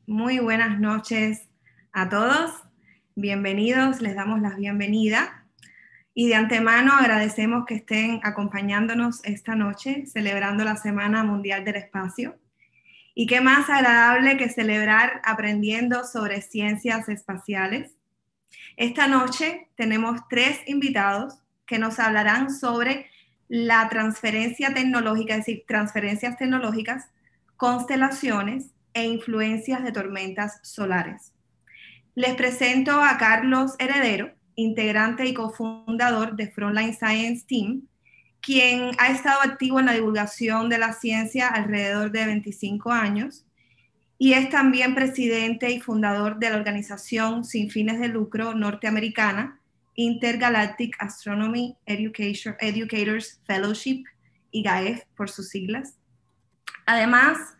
Muy buenas noches a todos. Bienvenidos, les damos la bienvenida. Y de antemano agradecemos que estén acompañándonos esta noche, celebrando la Semana Mundial del Espacio. Y qué más agradable que celebrar aprendiendo sobre ciencias espaciales. Esta noche tenemos 3 invitados que nos hablarán sobre la transferencia tecnológica, es decir, transferencias tecnológicas, constelaciones e influencias de tormentas solares. Les presento a Carlos Heredero, integrante y cofundador de Frontline Science Team, quien ha estado activo en la divulgación de la ciencia alrededor de 25 años y es también presidente y fundador de la organización sin fines de lucro norteamericana Intergalactic Astronomy Educators Fellowship, IGAEF por sus siglas. Además,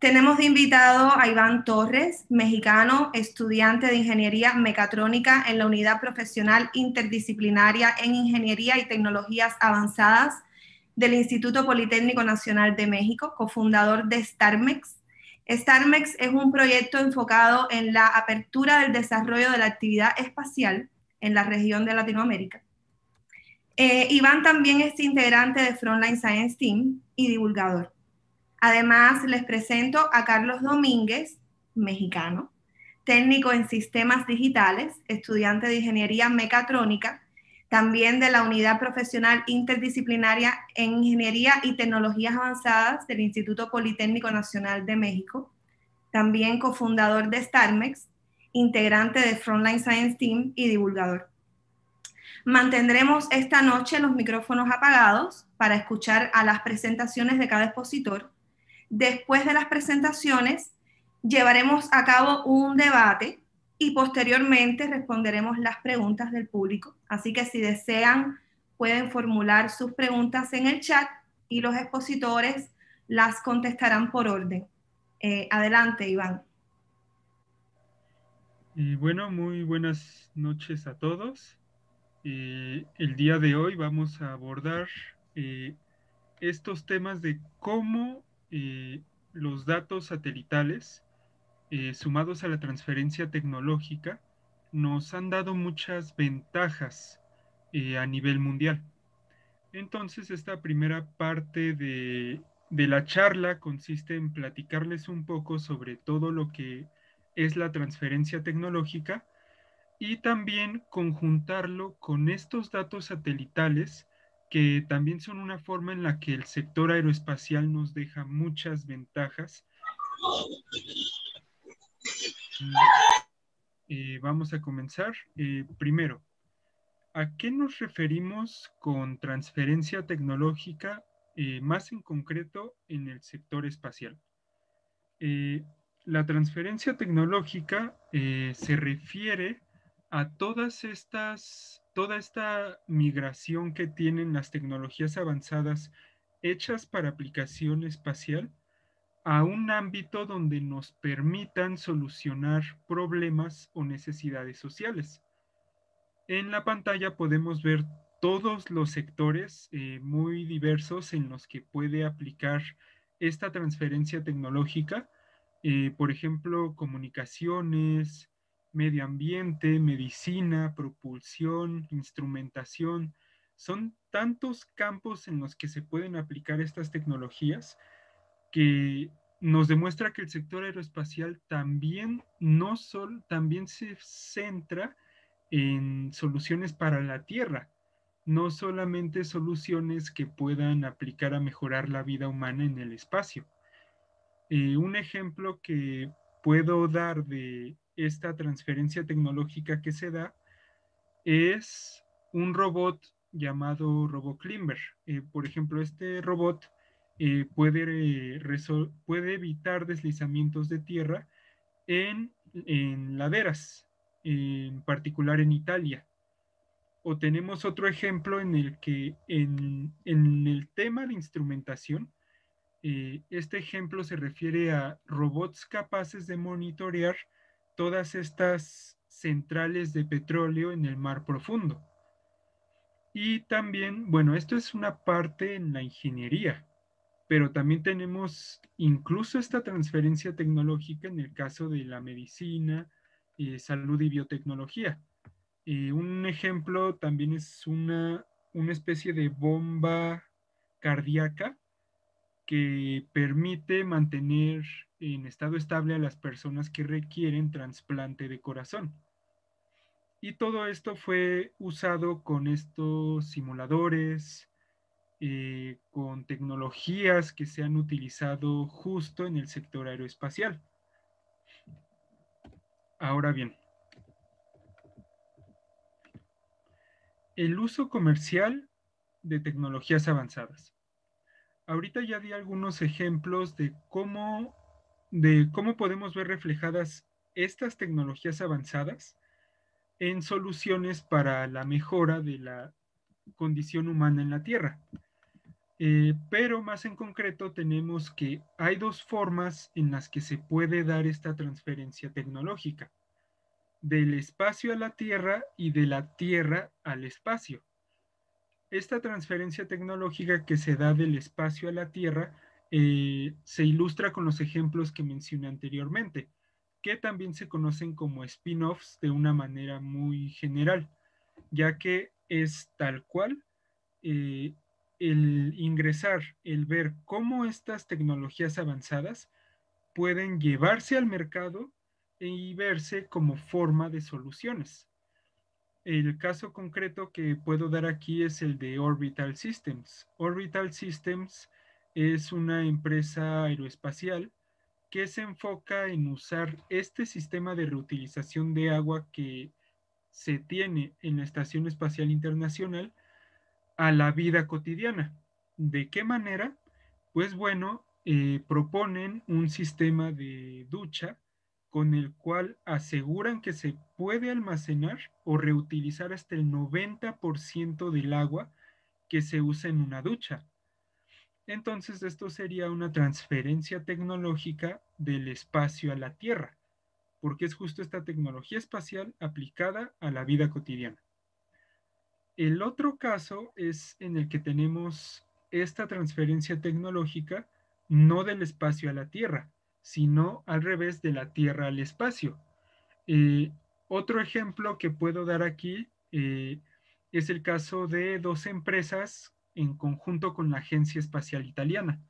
tenemos de invitado a Iván Torres, mexicano, estudiante de Ingeniería Mecatrónica en la Unidad Profesional Interdisciplinaria en Ingeniería y Tecnologías Avanzadas del Instituto Politécnico Nacional de México, cofundador de StarMex. StarMex es un proyecto enfocado en la apertura del desarrollo de la actividad espacial en la región de Latinoamérica. Iván también es integrante de Frontline Science Team y divulgador. Además, les presento a Carlos Domínguez, mexicano, técnico en sistemas digitales, estudiante de Ingeniería Mecatrónica, también de la Unidad Profesional Interdisciplinaria en Ingeniería y Tecnologías Avanzadas del Instituto Politécnico Nacional de México, también cofundador de StarMex, integrante de Frontline Science Team y divulgador. Mantendremos esta noche los micrófonos apagados para escuchar a las presentaciones de cada expositor. Después de las presentaciones, llevaremos a cabo un debate y posteriormente responderemos las preguntas del público. Así que si desean, pueden formular sus preguntas en el chat y los expositores las contestarán por orden. Adelante, Iván. Bueno, muy buenas noches a todos. El día de hoy vamos a abordar estos temas de cómo los datos satelitales sumados a la transferencia tecnológica nos han dado muchas ventajas a nivel mundial. Entonces, esta primera parte de la charla consiste en platicarles un poco sobre todo lo que es la transferencia tecnológica y también conjuntarlo con estos datos satelitales que también son una forma en la que el sector aeroespacial nos deja muchas ventajas. Vamos a comenzar. Primero, ¿a qué nos referimos con transferencia tecnológica, más en concreto en el sector espacial? La transferencia tecnológica se refiere a toda esta migración que tienen las tecnologías avanzadas hechas para aplicación espacial a un ámbito donde nos permitan solucionar problemas o necesidades sociales. En la pantalla podemos ver todos los sectores muy diversos en los que puede aplicar esta transferencia tecnológica. Por ejemplo, comunicaciones, medio ambiente, medicina, propulsión, instrumentación. Son tantos campos en los que se pueden aplicar estas tecnologías que nos demuestra que el sector aeroespacial también se centra en soluciones para la Tierra, no solamente soluciones que puedan aplicar a mejorar la vida humana en el espacio. Un ejemplo que puedo dar de esta transferencia tecnológica que se da es un robot llamado RoboClimber. Por ejemplo, este robot puede evitar deslizamientos de tierra en laderas, en particular en Italia. O tenemos otro ejemplo en el que en el tema de instrumentación, este ejemplo se refiere a robots capaces de monitorear todas estas centrales de petróleo en el mar profundo. Y también, bueno, esto es una parte en la ingeniería, pero también tenemos incluso esta transferencia tecnológica en el caso de la medicina, salud y biotecnología. Un ejemplo también es una especie de bomba cardíaca que permite mantener en estado estable a las personas que requieren trasplante de corazón. Y todo esto fue usado con estos simuladores, con tecnologías que se han utilizado justo en el sector aeroespacial. Ahora bien, el uso comercial de tecnologías avanzadas. Ahorita ya di algunos ejemplos de cómo podemos ver reflejadas estas tecnologías avanzadas en soluciones para la mejora de la condición humana en la Tierra. Pero más en concreto tenemos que hay dos formas en las que se puede dar esta transferencia tecnológica, del espacio a la Tierra y de la Tierra al espacio. Esta transferencia tecnológica que se da del espacio a la Tierra se ilustra con los ejemplos que mencioné anteriormente, que también se conocen como spin-offs de una manera muy general, ya que es tal cual eh, el ingresar, el ver cómo estas tecnologías avanzadas pueden llevarse al mercado y verse como forma de soluciones. El caso concreto que puedo dar aquí es el de Orbital Systems. Orbital Systems es una empresa aeroespacial que se enfoca en usar este sistema de reutilización de agua que se tiene en la Estación Espacial Internacional a la vida cotidiana. ¿De qué manera? Pues bueno, proponen un sistema de ducha con el cual aseguran que se puede almacenar o reutilizar hasta el 90% del agua que se usa en una ducha. Entonces, esto sería una transferencia tecnológica del espacio a la Tierra, porque es justo esta tecnología espacial aplicada a la vida cotidiana. El otro caso es en el que tenemos esta transferencia tecnológica no del espacio a la Tierra, sino al revés de la Tierra al espacio. Eh, Otro ejemplo que puedo dar aquí es el caso de dos empresas en conjunto con la Agencia Espacial Italiana.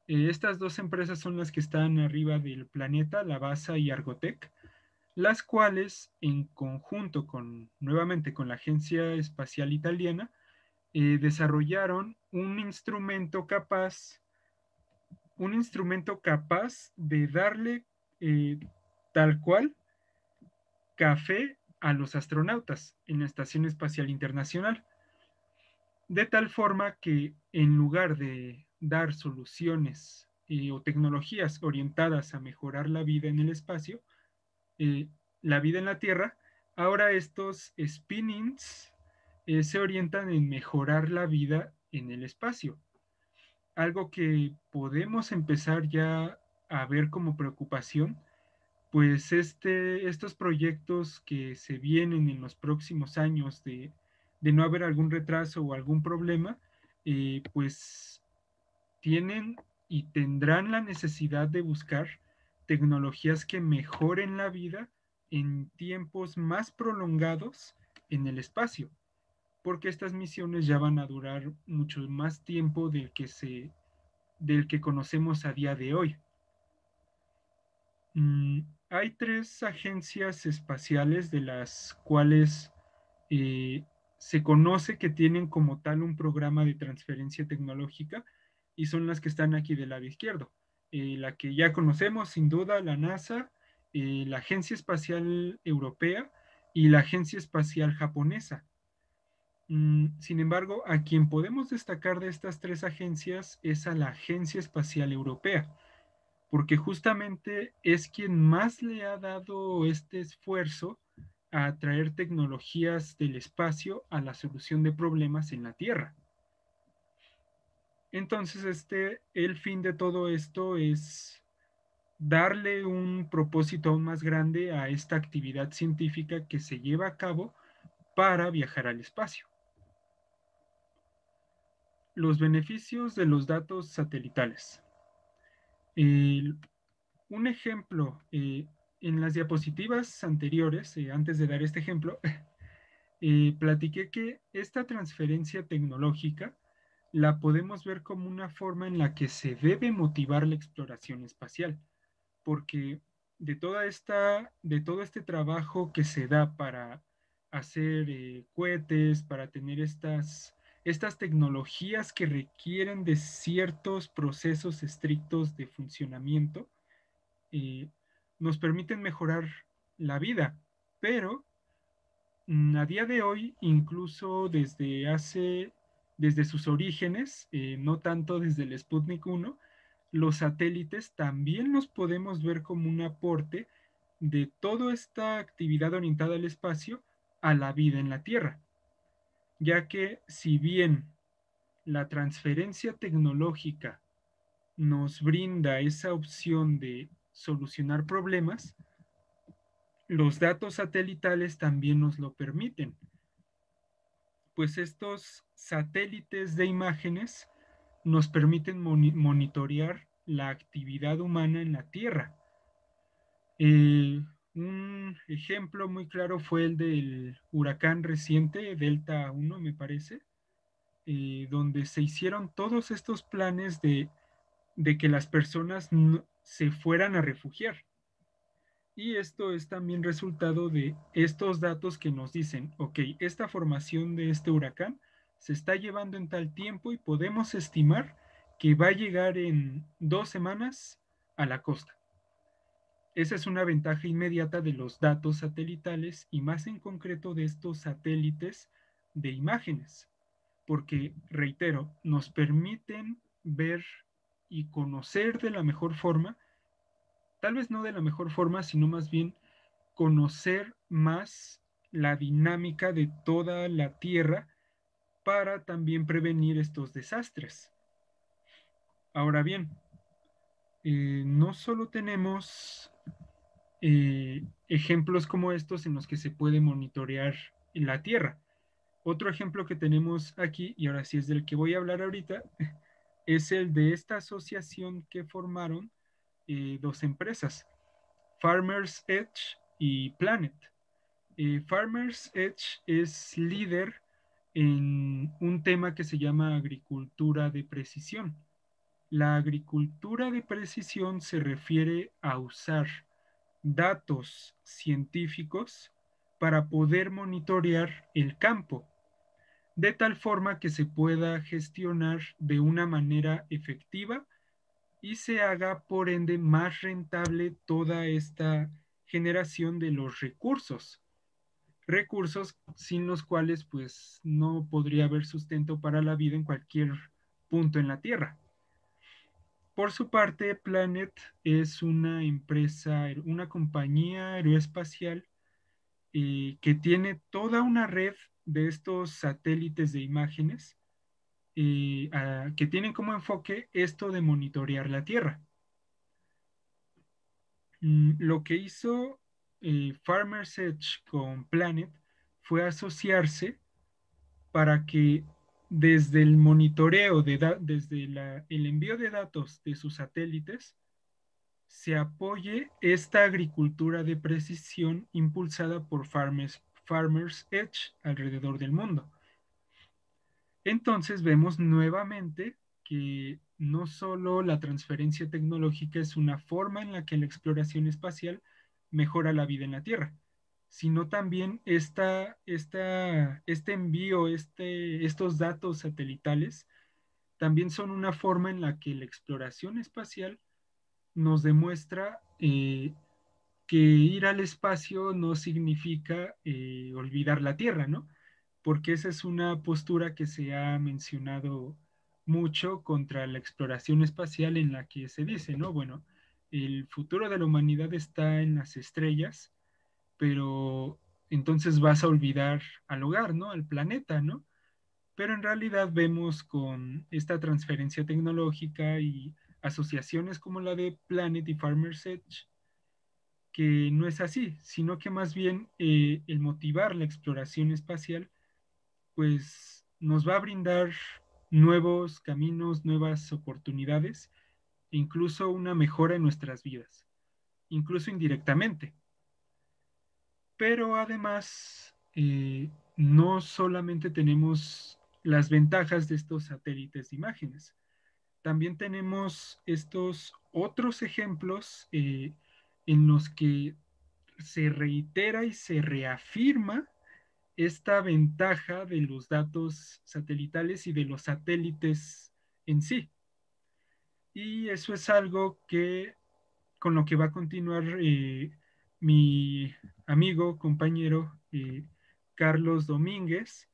Estas dos empresas son las que están arriba del planeta, la BASA y Argotec, las cuales en conjunto con nuevamente con la Agencia Espacial Italiana desarrollaron un instrumento capaz de darle tal cual café a los astronautas en la Estación Espacial Internacional, de tal forma que en lugar de dar soluciones o tecnologías orientadas a mejorar la vida en el espacio, eh, la vida en la Tierra, ahora estos spinnings se orientan en mejorar la vida en el espacio. Algo que podemos empezar ya a ver como preocupación, pues estos proyectos que se vienen en los próximos años de no haber algún retraso o algún problema, pues tienen y tendrán la necesidad de buscar tecnologías que mejoren la vida en tiempos más prolongados en el espacio, porque estas misiones ya van a durar mucho más tiempo del que conocemos a día de hoy. Hay tres agencias espaciales de las cuales eh, se conoce que tienen como tal un programa de transferencia tecnológica y son las que están aquí del lado izquierdo. La que ya conocemos, sin duda, la NASA, la Agencia Espacial Europea y la Agencia Espacial Japonesa. Sin embargo, a quien podemos destacar de estas tres agencias es a la Agencia Espacial Europea, porque justamente es quien más le ha dado este esfuerzo a traer tecnologías del espacio a la solución de problemas en la Tierra. Entonces, el fin de todo esto es darle un propósito aún más grande a esta actividad científica que se lleva a cabo para viajar al espacio. los beneficios de los datos satelitales. El- un ejemplo, en las diapositivas anteriores, antes de dar este ejemplo, platiqué que esta transferencia tecnológica la podemos ver como una forma en la que se debe motivar la exploración espacial, porque de todo este trabajo que se da para hacer cohetes, para tener estas tecnologías que requieren de ciertos procesos estrictos de funcionamiento, eh, nos permiten mejorar la vida, pero a día de hoy, incluso desde sus orígenes, no tanto desde el Sputnik 1, los satélites también los podemos ver como un aporte de toda esta actividad orientada al espacio a la vida en la Tierra, ya que si bien la transferencia tecnológica nos brinda esa opción de solucionar problemas, los datos satelitales también nos lo permiten, pues estos satélites de imágenes nos permiten monitorear la actividad humana en la Tierra. Un ejemplo muy claro fue el del huracán reciente, Delta 1, me parece, donde se hicieron todos estos planes de que las personas no, se fueran a refugiar. Y esto es también resultado de estos datos que nos dicen, ok, esta formación de este huracán se está llevando en tal tiempo y podemos estimar que va a llegar en 2 semanas a la costa. Esa es una ventaja inmediata de los datos satelitales y más en concreto de estos satélites de imágenes, porque, reitero, nos permiten ver y conocer de la mejor forma, tal vez no de la mejor forma, sino más bien conocer más la dinámica de toda la Tierra para también prevenir estos desastres. Ahora bien, no solo tenemos ejemplos como estos en los que se puede monitorear la Tierra. Otro ejemplo que tenemos aquí, y ahora sí es del que voy a hablar ahorita, es el de esta asociación que formaron dos empresas, Farmers Edge y Planet. Farmers Edge es líder en un tema que se llama agricultura de precisión. La agricultura de precisión se refiere a usar datos científicos para poder monitorear el campo, de tal forma que se pueda gestionar de una manera efectiva y se haga por ende más rentable toda esta generación de los recursos sin los cuales pues no podría haber sustento para la vida en cualquier punto en la Tierra. Por su parte, Planet es una empresa, una compañía aeroespacial que tiene toda una red de estos satélites de imágenes que tienen como enfoque esto de monitorear la Tierra. Lo que hizo Farmers Edge con Planet fue asociarse para que desde el monitoreo, desde el envío de datos de sus satélites, se apoye esta agricultura de precisión impulsada por Farmers Edge alrededor del mundo. Entonces vemos nuevamente que no solo la transferencia tecnológica es una forma en la que la exploración espacial mejora la vida en la Tierra, sino también este envío, estos datos satelitales, también son una forma en la que la exploración espacial nos demuestra que ir al espacio no significa olvidar la Tierra, ¿no? Porque esa es una postura que se ha mencionado mucho contra la exploración espacial en la que se dice, ¿no? Bueno, el futuro de la humanidad está en las estrellas, pero entonces vas a olvidar al hogar, ¿no? Al planeta, ¿no? Pero en realidad vemos con esta transferencia tecnológica y asociaciones como la de Planet y Farmers Edge, que no es así, sino que más bien el motivar la exploración espacial, pues nos va a brindar nuevos caminos, nuevas oportunidades, e incluso una mejora en nuestras vidas, incluso indirectamente. Pero además, no solamente tenemos las ventajas de estos satélites de imágenes, también tenemos estos otros ejemplos en los que se reitera y se reafirma esta ventaja de los datos satelitales y de los satélites en sí. Y eso es algo que con lo que va a continuar mi amigo, compañero Carlos Domínguez,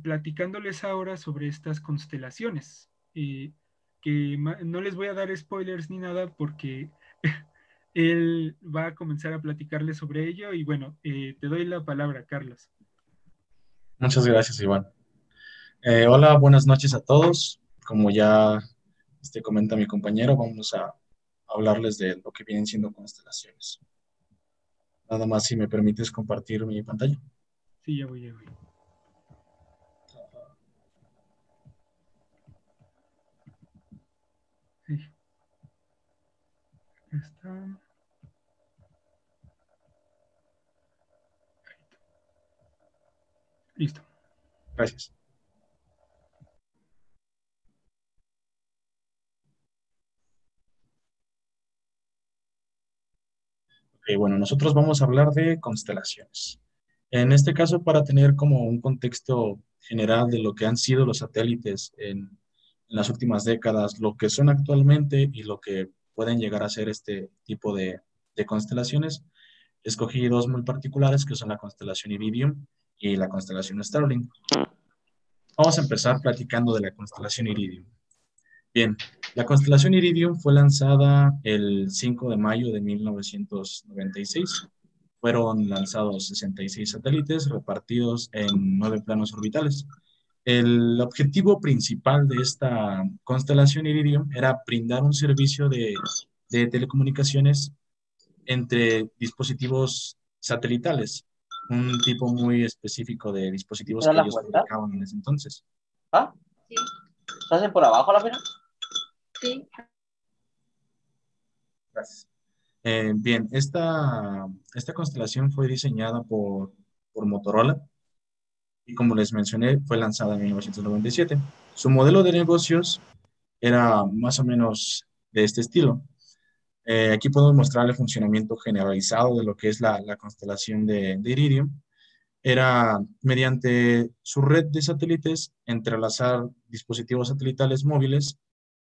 platicándoles ahora sobre estas constelaciones. Que no les voy a dar spoilers ni nada porque él va a comenzar a platicarles sobre ello y bueno, te doy la palabra, Carlos. Muchas gracias, Iván. Hola, buenas noches a todos. Como ya comenta mi compañero, vamos a hablarles de lo que vienen siendo constelaciones. Nada más si me permites compartir mi pantalla. Sí, ya voy, ya voy. Sí. Está. Listo. Gracias. Bueno, nosotros vamos a hablar de constelaciones. En este caso, para tener como un contexto general de lo que han sido los satélites en las últimas décadas, lo que son actualmente y lo que pueden llegar a ser este tipo de constelaciones, escogí dos muy particulares que son la constelación Iridium y la constelación Starlink. Vamos a empezar platicando de la constelación Iridium. Bien, la constelación Iridium fue lanzada el 5 de mayo de 1996. Fueron lanzados 66 satélites repartidos en 9 planos orbitales. El objetivo principal de esta constelación Iridium era brindar un servicio de telecomunicaciones entre dispositivos satelitales, un tipo muy específico de dispositivos que ellos fabricaban en ese entonces. ¿Ah? Sí. ¿Estás por abajo la pena? Sí. Gracias. Bien, esta constelación fue diseñada por Motorola y como les mencioné, fue lanzada en 1997. Su modelo de negocios era más o menos de este estilo. Aquí podemos mostrar el funcionamiento generalizado de lo que es la constelación de Iridium. Era mediante su red de satélites entrelazar dispositivos satelitales móviles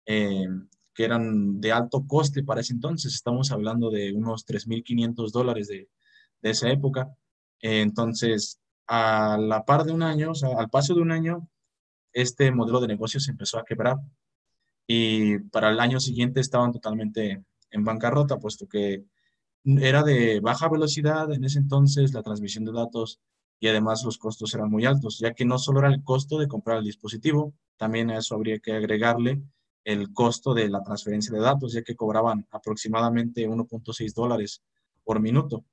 eh, que eran de alto coste para ese entonces. Estamos hablando de unos $3,500 de esa época. Entonces, a la par de un año, o sea, al paso de un año, este modelo de negocio se empezó a quebrar y para el año siguiente estaban totalmente en bancarrota, puesto que era de baja velocidad en ese entonces la transmisión de datos y además los costos eran muy altos, ya que no solo era el costo de comprar el dispositivo, también a eso habría que agregarle el costo de la transferencia de datos, ya que cobraban aproximadamente $1.6 por minuto.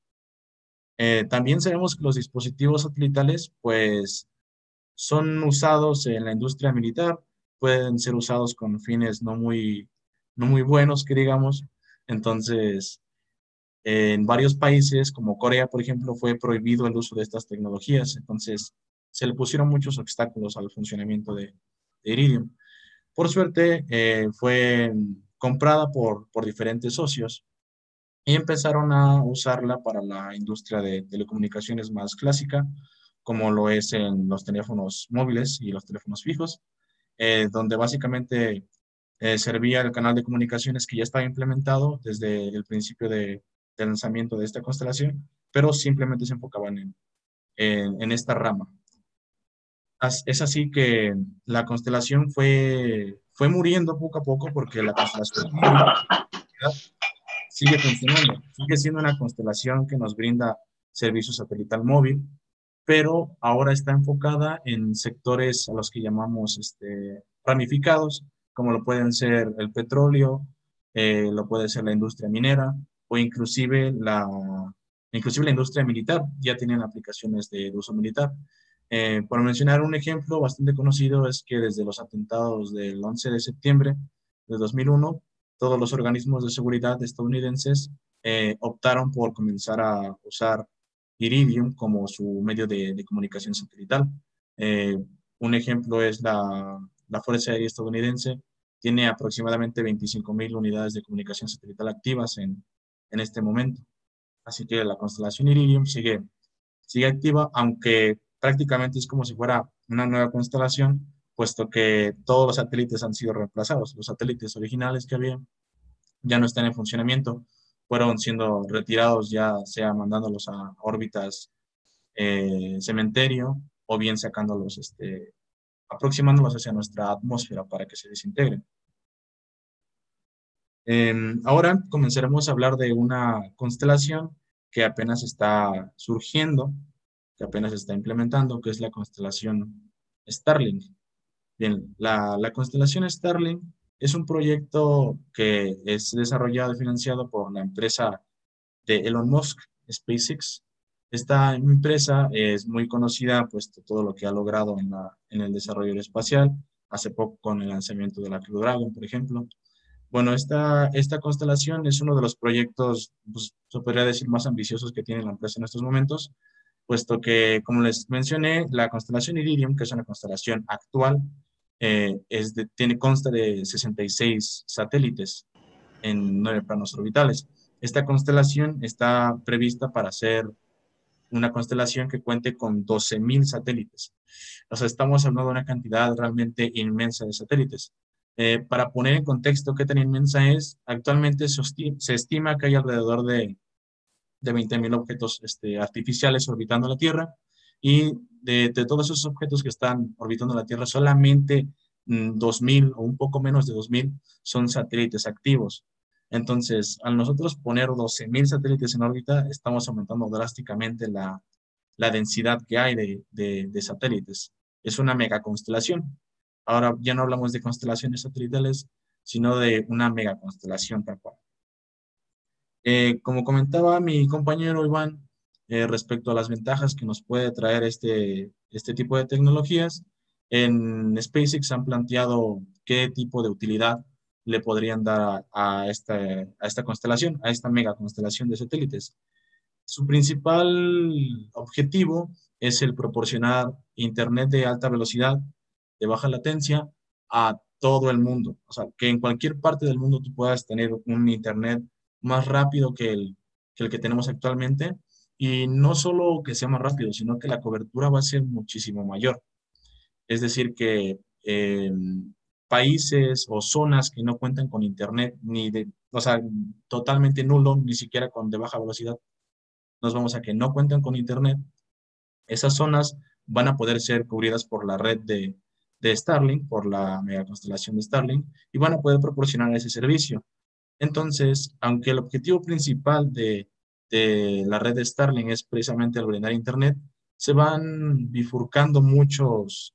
También sabemos que los dispositivos satelitales, pues, son usados en la industria militar, pueden ser usados con fines no muy buenos, que digamos. Entonces, en varios países, como Corea, por ejemplo, fue prohibido el uso de estas tecnologías. Entonces, se le pusieron muchos obstáculos al funcionamiento de Iridium. Por suerte, fue comprada por diferentes socios y empezaron a usarla para la industria de telecomunicaciones más clásica, como lo es en los teléfonos móviles y los teléfonos fijos, donde básicamente servía el canal de comunicaciones que ya estaba implementado desde el principio del lanzamiento de esta constelación, pero simplemente se enfocaban en esta rama. Es así que la constelación fue muriendo poco a poco porque la constelación sigue funcionando, sigue siendo una constelación que nos brinda servicio satelital móvil, pero ahora está enfocada en sectores a los que llamamos ramificados, como lo pueden ser el petróleo, lo puede ser la industria minera o inclusive la industria militar, ya tienen aplicaciones de uso militar. Por mencionar un ejemplo bastante conocido es que desde los atentados del 11 de septiembre de 2001, todos los organismos de seguridad estadounidenses optaron por comenzar a usar Iridium como su medio de comunicación satelital. Eh, un ejemplo es la Fuerza Aérea estadounidense, tiene aproximadamente 25.000 unidades de comunicación satelital activas en este momento. Así que la constelación Iridium sigue activa, aunque prácticamente es como si fuera una nueva constelación, puesto que todos los satélites han sido reemplazados. Los satélites originales que había ya no están en funcionamiento, fueron siendo retirados, ya sea mandándolos a órbitas cementerio o bien sacándolos, aproximándolos hacia nuestra atmósfera para que se desintegren. Ahora comenzaremos a hablar de una constelación que apenas está surgiendo, que apenas se está implementando, que es la constelación Starlink. Bien, la constelación Starlink es un proyecto que es desarrollado y financiado por la empresa de Elon Musk, SpaceX. Esta empresa es muy conocida, pues, por todo lo que ha logrado en el desarrollo espacial, hace poco con el lanzamiento de la Crew Dragon, por ejemplo. Bueno, esta constelación es uno de los proyectos, pues, se podría decir, más ambiciosos que tiene la empresa en estos momentos, puesto que, como les mencioné, la constelación Iridium, que es una constelación actual, consta de 66 satélites en 9 planos orbitales. Esta constelación está prevista para ser una constelación que cuente con 12.000 satélites. O sea, estamos hablando de una cantidad realmente inmensa de satélites. Para poner en contexto qué tan inmensa es, actualmente se estima que hay alrededor de 20.000 objetos artificiales orbitando la Tierra, y de todos esos objetos que están orbitando la Tierra, solamente 2.000 o un poco menos de 2.000 son satélites activos. Entonces, al nosotros poner 12.000 satélites en órbita, estamos aumentando drásticamente la densidad que hay de satélites. Es una megaconstelación. Ahora ya no hablamos de constelaciones satelitales, sino de una megaconstelación tal cual. Como comentaba mi compañero Iván, respecto a las ventajas que nos puede traer este tipo de tecnologías, en SpaceX han planteado qué tipo de utilidad le podrían dar a esta constelación, a esta mega constelación de satélites. Su principal objetivo es el proporcionar internet de alta velocidad, de baja latencia, a todo el mundo. O sea, que en cualquier parte del mundo tú puedas tener un internet más rápido que el que tenemos actualmente. Y no solo que sea más rápido, sino que la cobertura va a ser muchísimo mayor. Es decir, que países o zonas que no cuentan con internet, o sea, totalmente nulo, ni siquiera con de baja velocidad, nos vamos a que no cuentan con internet, esas zonas van a poder ser cubridas por la red de Starlink, por la megaconstelación de Starlink, y van a poder proporcionar ese servicio. Entonces, aunque el objetivo principal de la red de Starlink es precisamente el brindar internet, se van bifurcando muchos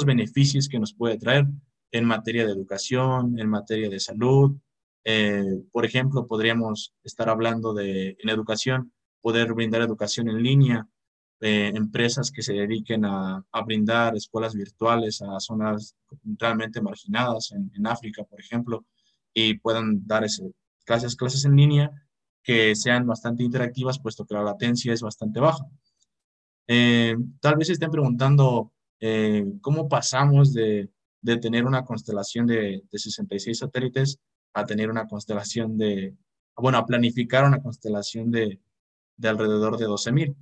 beneficios que nos puede traer en materia de educación, en materia de salud. Por ejemplo, podríamos estar hablando en educación, poder brindar educación en línea, empresas que se dediquen a brindar escuelas virtuales a zonas realmente marginadas en África, por ejemplo, y puedan dar clases en línea que sean bastante interactivas, puesto que la latencia es bastante baja. Tal vez se estén preguntando cómo pasamos de tener una constelación de 66 satélites a tener una constelación a planificar una constelación de alrededor de 12.000.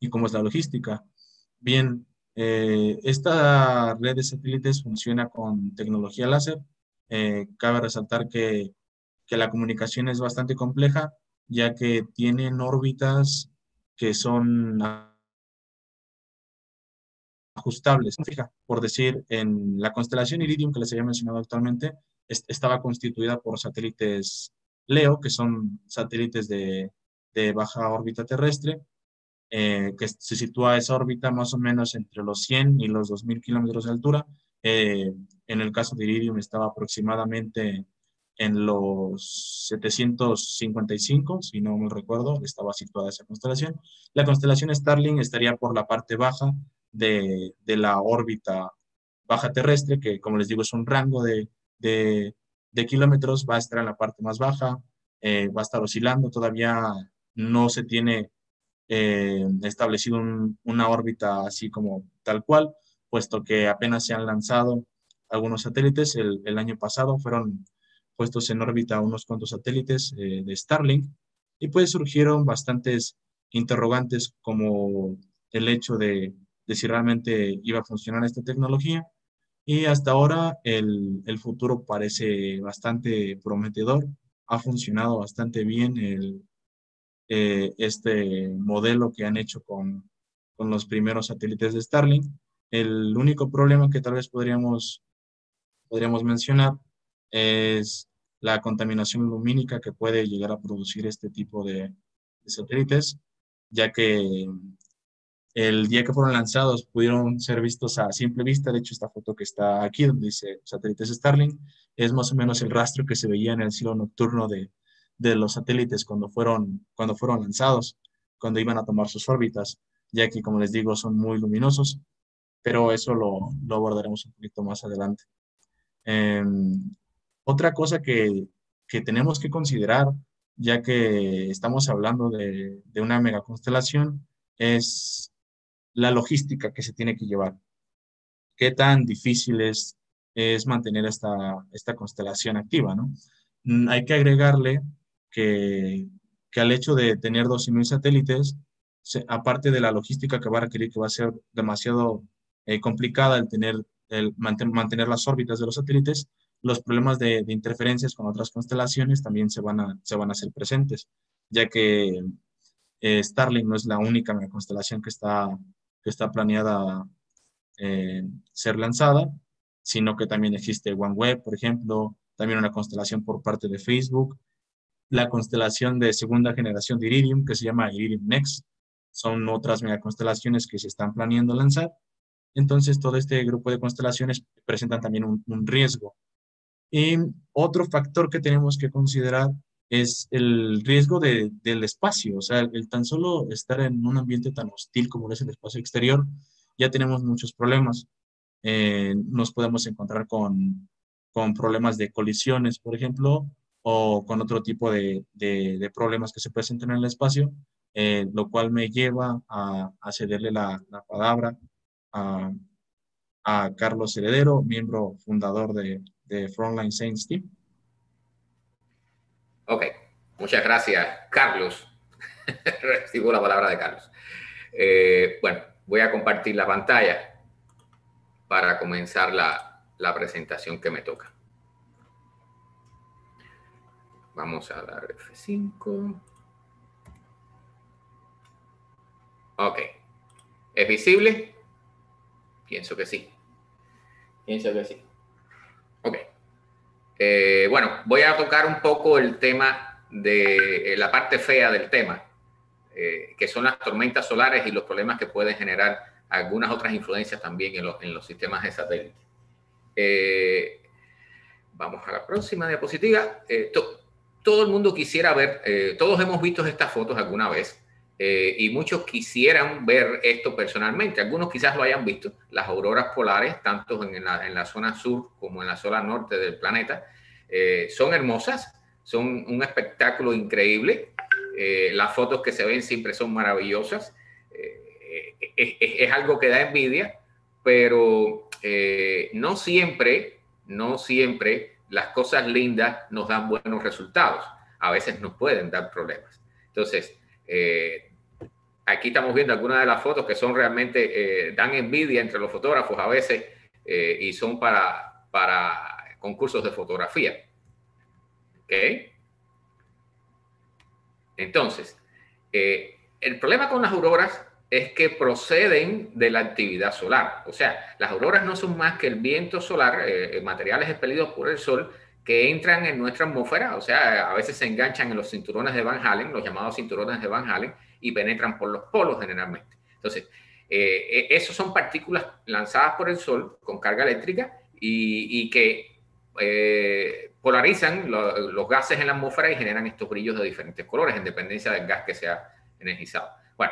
¿Y cómo es la logística? Bien, esta red de satélites funciona con tecnología láser. Cabe resaltar que la comunicación es bastante compleja, ya que tienen órbitas que son ajustables. Fija, por decir, en la constelación Iridium que les había mencionado actualmente, estaba constituida por satélites LEO, que son satélites de baja órbita terrestre, que se sitúa esa órbita más o menos entre los 100 y los 2.000 kilómetros de altura. En el caso de Iridium estaba aproximadamente en los 755, si no me recuerdo, estaba situada esa constelación. La constelación Starling estaría por la parte baja de la órbita baja terrestre, que como les digo es un rango de kilómetros, va a estar en la parte más baja, va a estar oscilando, todavía no se tiene establecido una órbita así como tal cual, puesto que apenas se han lanzado algunos satélites. El año pasado fueron puestos en órbita unos cuantos satélites de Starlink, y pues surgieron bastantes interrogantes como el hecho de si realmente iba a funcionar esta tecnología, y hasta ahora el futuro parece bastante prometedor. Ha funcionado bastante bien este modelo que han hecho con los primeros satélites de Starlink. El único problema que tal vez podríamos mencionar es la contaminación lumínica que puede llegar a producir este tipo de satélites, ya que el día que fueron lanzados pudieron ser vistos a simple vista. De hecho, esta foto que está aquí, donde dice satélites Starlink, es más o menos el rastro que se veía en el cielo nocturno de los satélites cuando fueron lanzados, cuando iban a tomar sus órbitas, ya que, como les digo, son muy luminosos, pero eso lo abordaremos un poquito más adelante. Otra cosa que tenemos que considerar, ya que estamos hablando de una megaconstelación, es la logística que se tiene que llevar. ¿Qué tan difícil es mantener esta constelación activa, ¿no? Hay que agregarle que, que al hecho de tener 12.000 satélites, aparte de la logística que va a requerir, que va a ser demasiado complicada mantener las órbitas de los satélites, los problemas de interferencias con otras constelaciones también se van a hacer presentes, ya que Starlink no es la única constelación que está planeada ser lanzada, sino que también existe OneWeb, por ejemplo, también una constelación por parte de Facebook, la constelación de segunda generación de Iridium, que se llama Iridium Next. Son otras megaconstelaciones que se están planeando lanzar. Entonces, todo este grupo de constelaciones presentan también un riesgo. Y otro factor que tenemos que considerar es el riesgo del espacio. O sea, el tan solo estar en un ambiente tan hostil como es el espacio exterior, ya tenemos muchos problemas. Nos podemos encontrar con problemas de colisiones, por ejemplo, o con otro tipo de problemas que se presentan en el espacio, lo cual me lleva a cederle la palabra a, a Carlos Heredero, miembro fundador de Frontline Science Team. Ok, muchas gracias, Carlos. Recibo la palabra de Carlos. Bueno, voy a compartir la pantalla para comenzar la presentación que me toca. Vamos a dar F5. Ok. ¿Es visible? Pienso que sí. Ok. Bueno, voy a tocar un poco el tema de la parte fea del tema, que son las tormentas solares y los problemas que pueden generar algunas otras influencias también en los sistemas de satélite. Vamos a la próxima diapositiva. Todo el mundo quisiera ver, todos hemos visto estas fotos alguna vez, y muchos quisieran ver esto personalmente. Algunos quizás lo hayan visto, las auroras polares, tanto en la zona sur como en la zona norte del planeta. Son hermosas, son un espectáculo increíble. Las fotos que se ven siempre son maravillosas. Es algo que da envidia, pero no siempre las cosas lindas nos dan buenos resultados. A veces nos pueden dar problemas. Entonces, aquí estamos viendo algunas de las fotos que son realmente, dan envidia entre los fotógrafos a veces, y son para concursos de fotografía. ¿Ok? Entonces, el problema con las auroras es que proceden de la actividad solar. O sea, las auroras no son más que el viento solar, materiales expelidos por el sol que entran en nuestra atmósfera. O sea, a veces se enganchan en los cinturones de Van Allen, los llamados cinturones de Van Allen, y penetran por los polos generalmente. Entonces, esos son partículas lanzadas por el sol con carga eléctrica y que polarizan los gases en la atmósfera y generan estos brillos de diferentes colores en dependencia del gas que sea energizado. Bueno,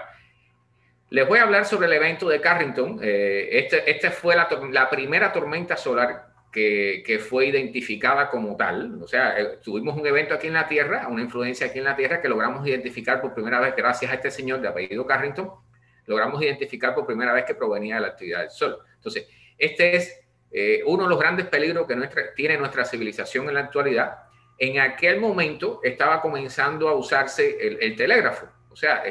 les voy a hablar sobre el evento de Carrington. Esta fue la primera tormenta solar que fue identificada como tal. O sea, tuvimos un evento aquí en la Tierra, una influencia aquí en la Tierra que logramos identificar por primera vez gracias a este señor de apellido Carrington. Logramos identificar por primera vez que provenía de la actividad del Sol. Entonces, este es uno de los grandes peligros que tiene nuestra civilización en la actualidad. En aquel momento estaba comenzando a usarse el telégrafo. O sea,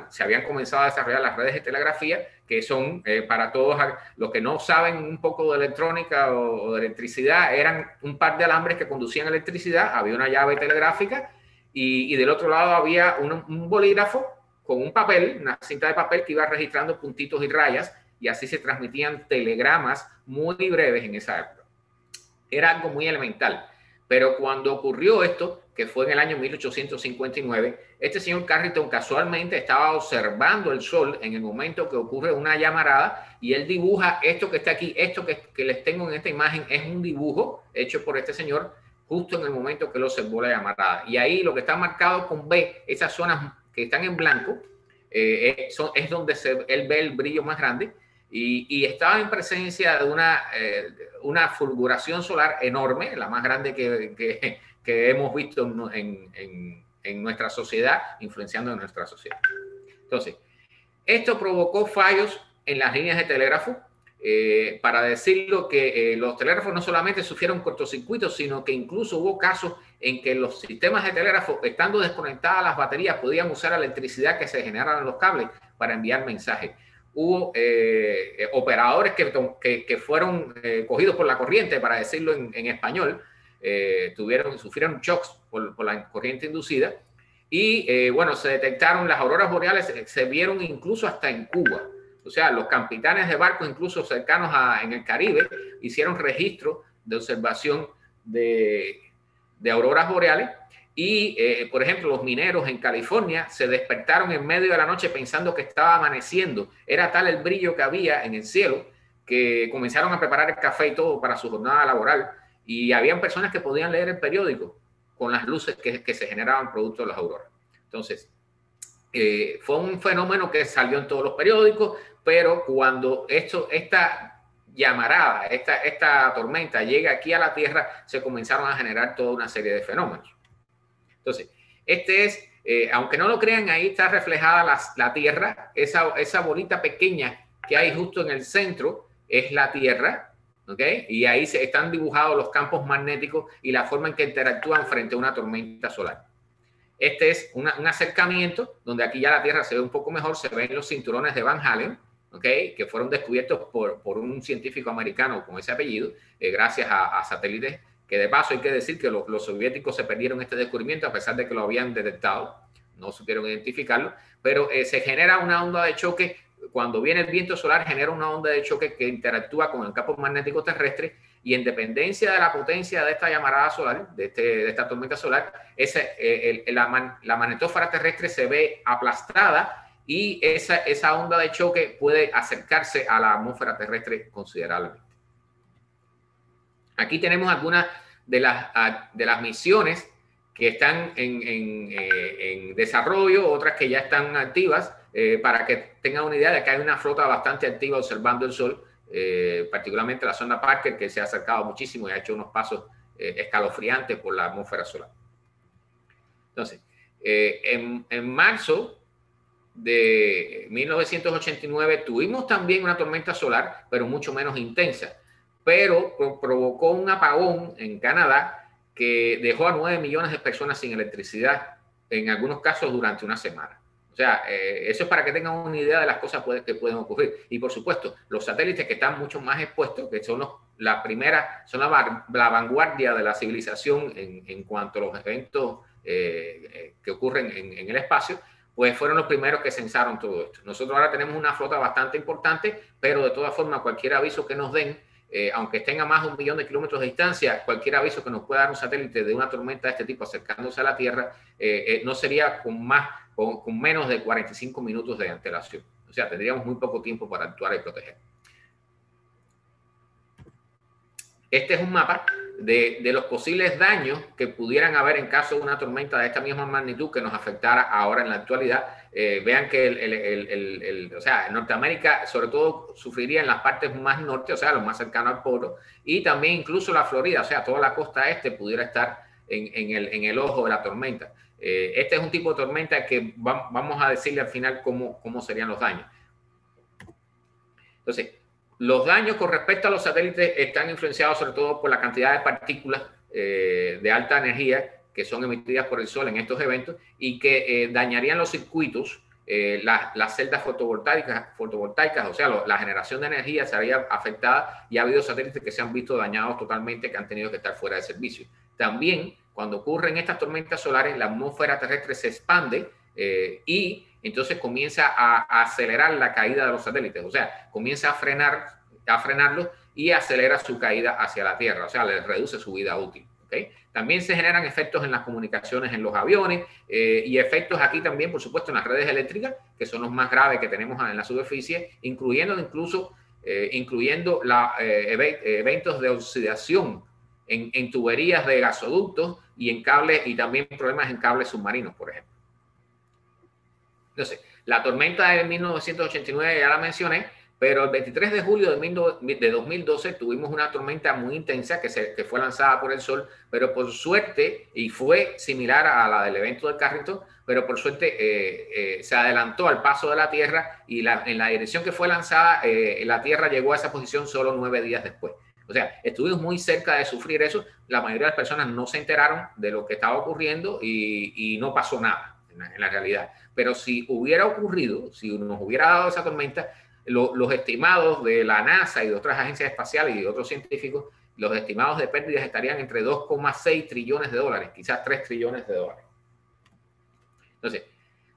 se habían comenzado a desarrollar las redes de telegrafía, que son, para todos los que no saben un poco de electrónica o de electricidad, eran un par de alambres que conducían electricidad, había una llave telegráfica y del otro lado había un bolígrafo con un papel, una cinta de papel que iba registrando puntitos y rayas, y así se transmitían telegramas muy breves en esa época. Era algo muy elemental. Pero cuando ocurrió esto, que fue en el año 1859, este señor Carrington casualmente estaba observando el Sol en el momento que ocurre una llamarada y él dibuja esto que está aquí, esto que les tengo en esta imagen es un dibujo hecho por este señor justo en el momento que él observó la llamarada. Y ahí lo que está marcado con B, esas zonas que están en blanco, es donde él ve el brillo más grande. Y estaba en presencia de una fulguración solar enorme, la más grande que hemos visto en nuestra sociedad, influenciando en nuestra sociedad. Entonces, esto provocó fallos en las líneas de telégrafo. Para decirlo que los telégrafos no solamente sufrieron cortocircuitos, sino que incluso hubo casos en que los sistemas de telégrafo, estando desconectadas las baterías, podían usar la electricidad que se generara en los cables para enviar mensajes. Hubo operadores que fueron cogidos por la corriente, para decirlo en español, sufrieron shocks por la corriente inducida y bueno, se detectaron las auroras boreales, se vieron incluso hasta en Cuba. O sea, los capitanes de barcos incluso cercanos en el Caribe hicieron registro de observación de auroras boreales. Y, por ejemplo, los mineros en California se despertaron en medio de la noche pensando que estaba amaneciendo. Era tal el brillo que había en el cielo que comenzaron a preparar el café y todo para su jornada laboral. Y habían personas que podían leer el periódico con las luces que se generaban producto de las auroras. Entonces, fue un fenómeno que salió en todos los periódicos, pero cuando esta llamarada, esta tormenta llega aquí a la Tierra, se comenzaron a generar toda una serie de fenómenos. Entonces, aunque no lo crean, ahí está reflejada la Tierra, esa bolita pequeña que hay justo en el centro es la Tierra, ¿ok? Y ahí están dibujados los campos magnéticos y la forma en que interactúan frente a una tormenta solar. Este es un acercamiento donde aquí ya la Tierra se ve un poco mejor, se ven los cinturones de Van Allen, ¿ok? Que fueron descubiertos por un científico americano con ese apellido, gracias a satélites. Que de paso hay que decir que los soviéticos se perdieron este descubrimiento a pesar de que lo habían detectado, no supieron identificarlo, pero se genera una onda de choque, cuando viene el viento solar genera una onda de choque que interactúa con el campo magnético terrestre y en dependencia de la potencia de esta llamarada solar, de esta tormenta solar, la magnetósfera terrestre se ve aplastada y esa onda de choque puede acercarse a la atmósfera terrestre considerablemente. Aquí tenemos algunas de las misiones que están en desarrollo, otras que ya están activas, para que tengan una idea de que hay una flota bastante activa observando el Sol, particularmente la sonda Parker, que se ha acercado muchísimo y ha hecho unos pasos escalofriantes por la atmósfera solar. Entonces, en marzo de 1989 tuvimos también una tormenta solar, pero mucho menos intensa. Pero provocó un apagón en Canadá que dejó a 9 millones de personas sin electricidad, en algunos casos durante una semana. O sea, eso es para que tengan una idea de las cosas que pueden ocurrir. Y por supuesto, los satélites que están mucho más expuestos, que son la vanguardia de la civilización en cuanto a los eventos que ocurren en el espacio, pues fueron los primeros que censaron todo esto. Nosotros ahora tenemos una flota bastante importante, pero de todas formas, cualquier aviso que nos den, aunque estén a más de 1 millón de kilómetros de distancia, cualquier aviso que nos pueda dar un satélite de una tormenta de este tipo acercándose a la Tierra, no sería con menos de 45 minutos de antelación. O sea, tendríamos muy poco tiempo para actuar y proteger. Este es un mapa de los posibles daños que pudieran haber en caso de una tormenta de esta misma magnitud que nos afectara ahora en la actualidad. Vean que o sea, Norteamérica sobre todo sufriría en las partes más norte, o sea, lo más cercano al polo, y también incluso la Florida, o sea, toda la costa este pudiera estar en el ojo de la tormenta. Este es un tipo de tormenta que vamos a decirle al final cómo serían los daños. Entonces, los daños con respecto a los satélites están influenciados sobre todo por la cantidad de partículas de alta energía que son emitidas por el Sol en estos eventos y que dañarían los circuitos, las celdas fotovoltaicas, o sea, la generación de energía sería afectada y ha habido satélites que se han visto dañados totalmente, que han tenido que estar fuera de servicio. También, cuando ocurren estas tormentas solares, la atmósfera terrestre se expande y entonces comienza a acelerar la caída de los satélites, o sea, comienza a frenarlos y acelera su caída hacia la Tierra, o sea, les reduce su vida útil. ¿Okay? También se generan efectos en las comunicaciones en los aviones y efectos aquí también, por supuesto, en las redes eléctricas, que son los más graves que tenemos en la superficie, incluyendo eventos de oxidación en tuberías de gasoductos y en cables, y también problemas en cables submarinos, por ejemplo. Entonces, la tormenta de 1989 ya la mencioné, pero el 23 de julio de 2012 tuvimos una tormenta muy intensa que fue lanzada por el Sol, pero por suerte, y fue similar a la del evento del Carrington, pero por suerte se adelantó al paso de la Tierra y en la dirección que fue lanzada, la Tierra llegó a esa posición solo 9 días después. O sea, estuvimos muy cerca de sufrir eso. La mayoría de las personas no se enteraron de lo que estaba ocurriendo y no pasó nada en la realidad. Pero si hubiera ocurrido, si nos hubiera dado esa tormenta, los estimados de la NASA y de otras agencias espaciales y de otros científicos, los estimados de pérdidas estarían entre 2,6 trillones de dólares, quizás 3 trillones de dólares. Entonces,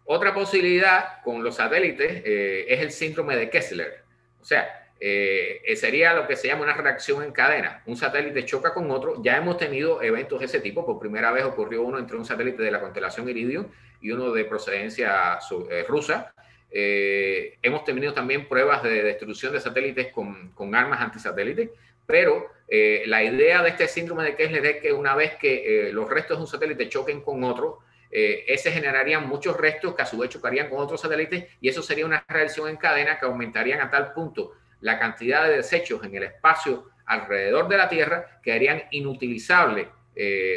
otra posibilidad con los satélites es el síndrome de Kessler. O sea, sería lo que se llama una reacción en cadena. Un satélite choca con otro. Ya hemos tenido eventos de ese tipo. Por primera vez ocurrió uno entre un satélite de la constelación Iridium y uno de procedencia rusa. Hemos tenido también pruebas de destrucción de satélites con armas antisatélites, pero la idea de este síndrome de Kessler es que una vez que los restos de un satélite choquen con otro, ese generarían muchos restos que a su vez chocarían con otros satélites y eso sería una reacción en cadena que aumentarían a tal punto la cantidad de desechos en el espacio alrededor de la Tierra que harían inutilizable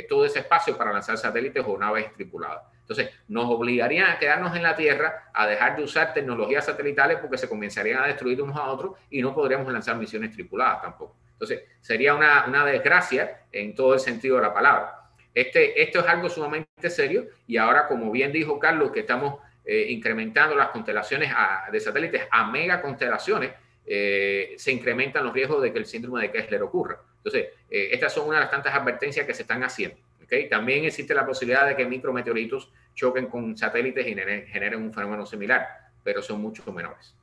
todo ese espacio para lanzar satélites o naves tripuladas. Entonces, nos obligarían a quedarnos en la Tierra, a dejar de usar tecnologías satelitales porque se comenzarían a destruir unos a otros y no podríamos lanzar misiones tripuladas tampoco. Entonces, sería una desgracia en todo el sentido de la palabra. Esto es algo sumamente serio y ahora, como bien dijo Carlos, que estamos incrementando las constelaciones de satélites a megaconstelaciones, se incrementan los riesgos de que el síndrome de Kessler ocurra. Entonces, estas son una de las tantas advertencias que se están haciendo. ¿Okay? También existe la posibilidad de que micrometeoritos choquen con satélites y generen un fenómeno similar, pero son mucho menores.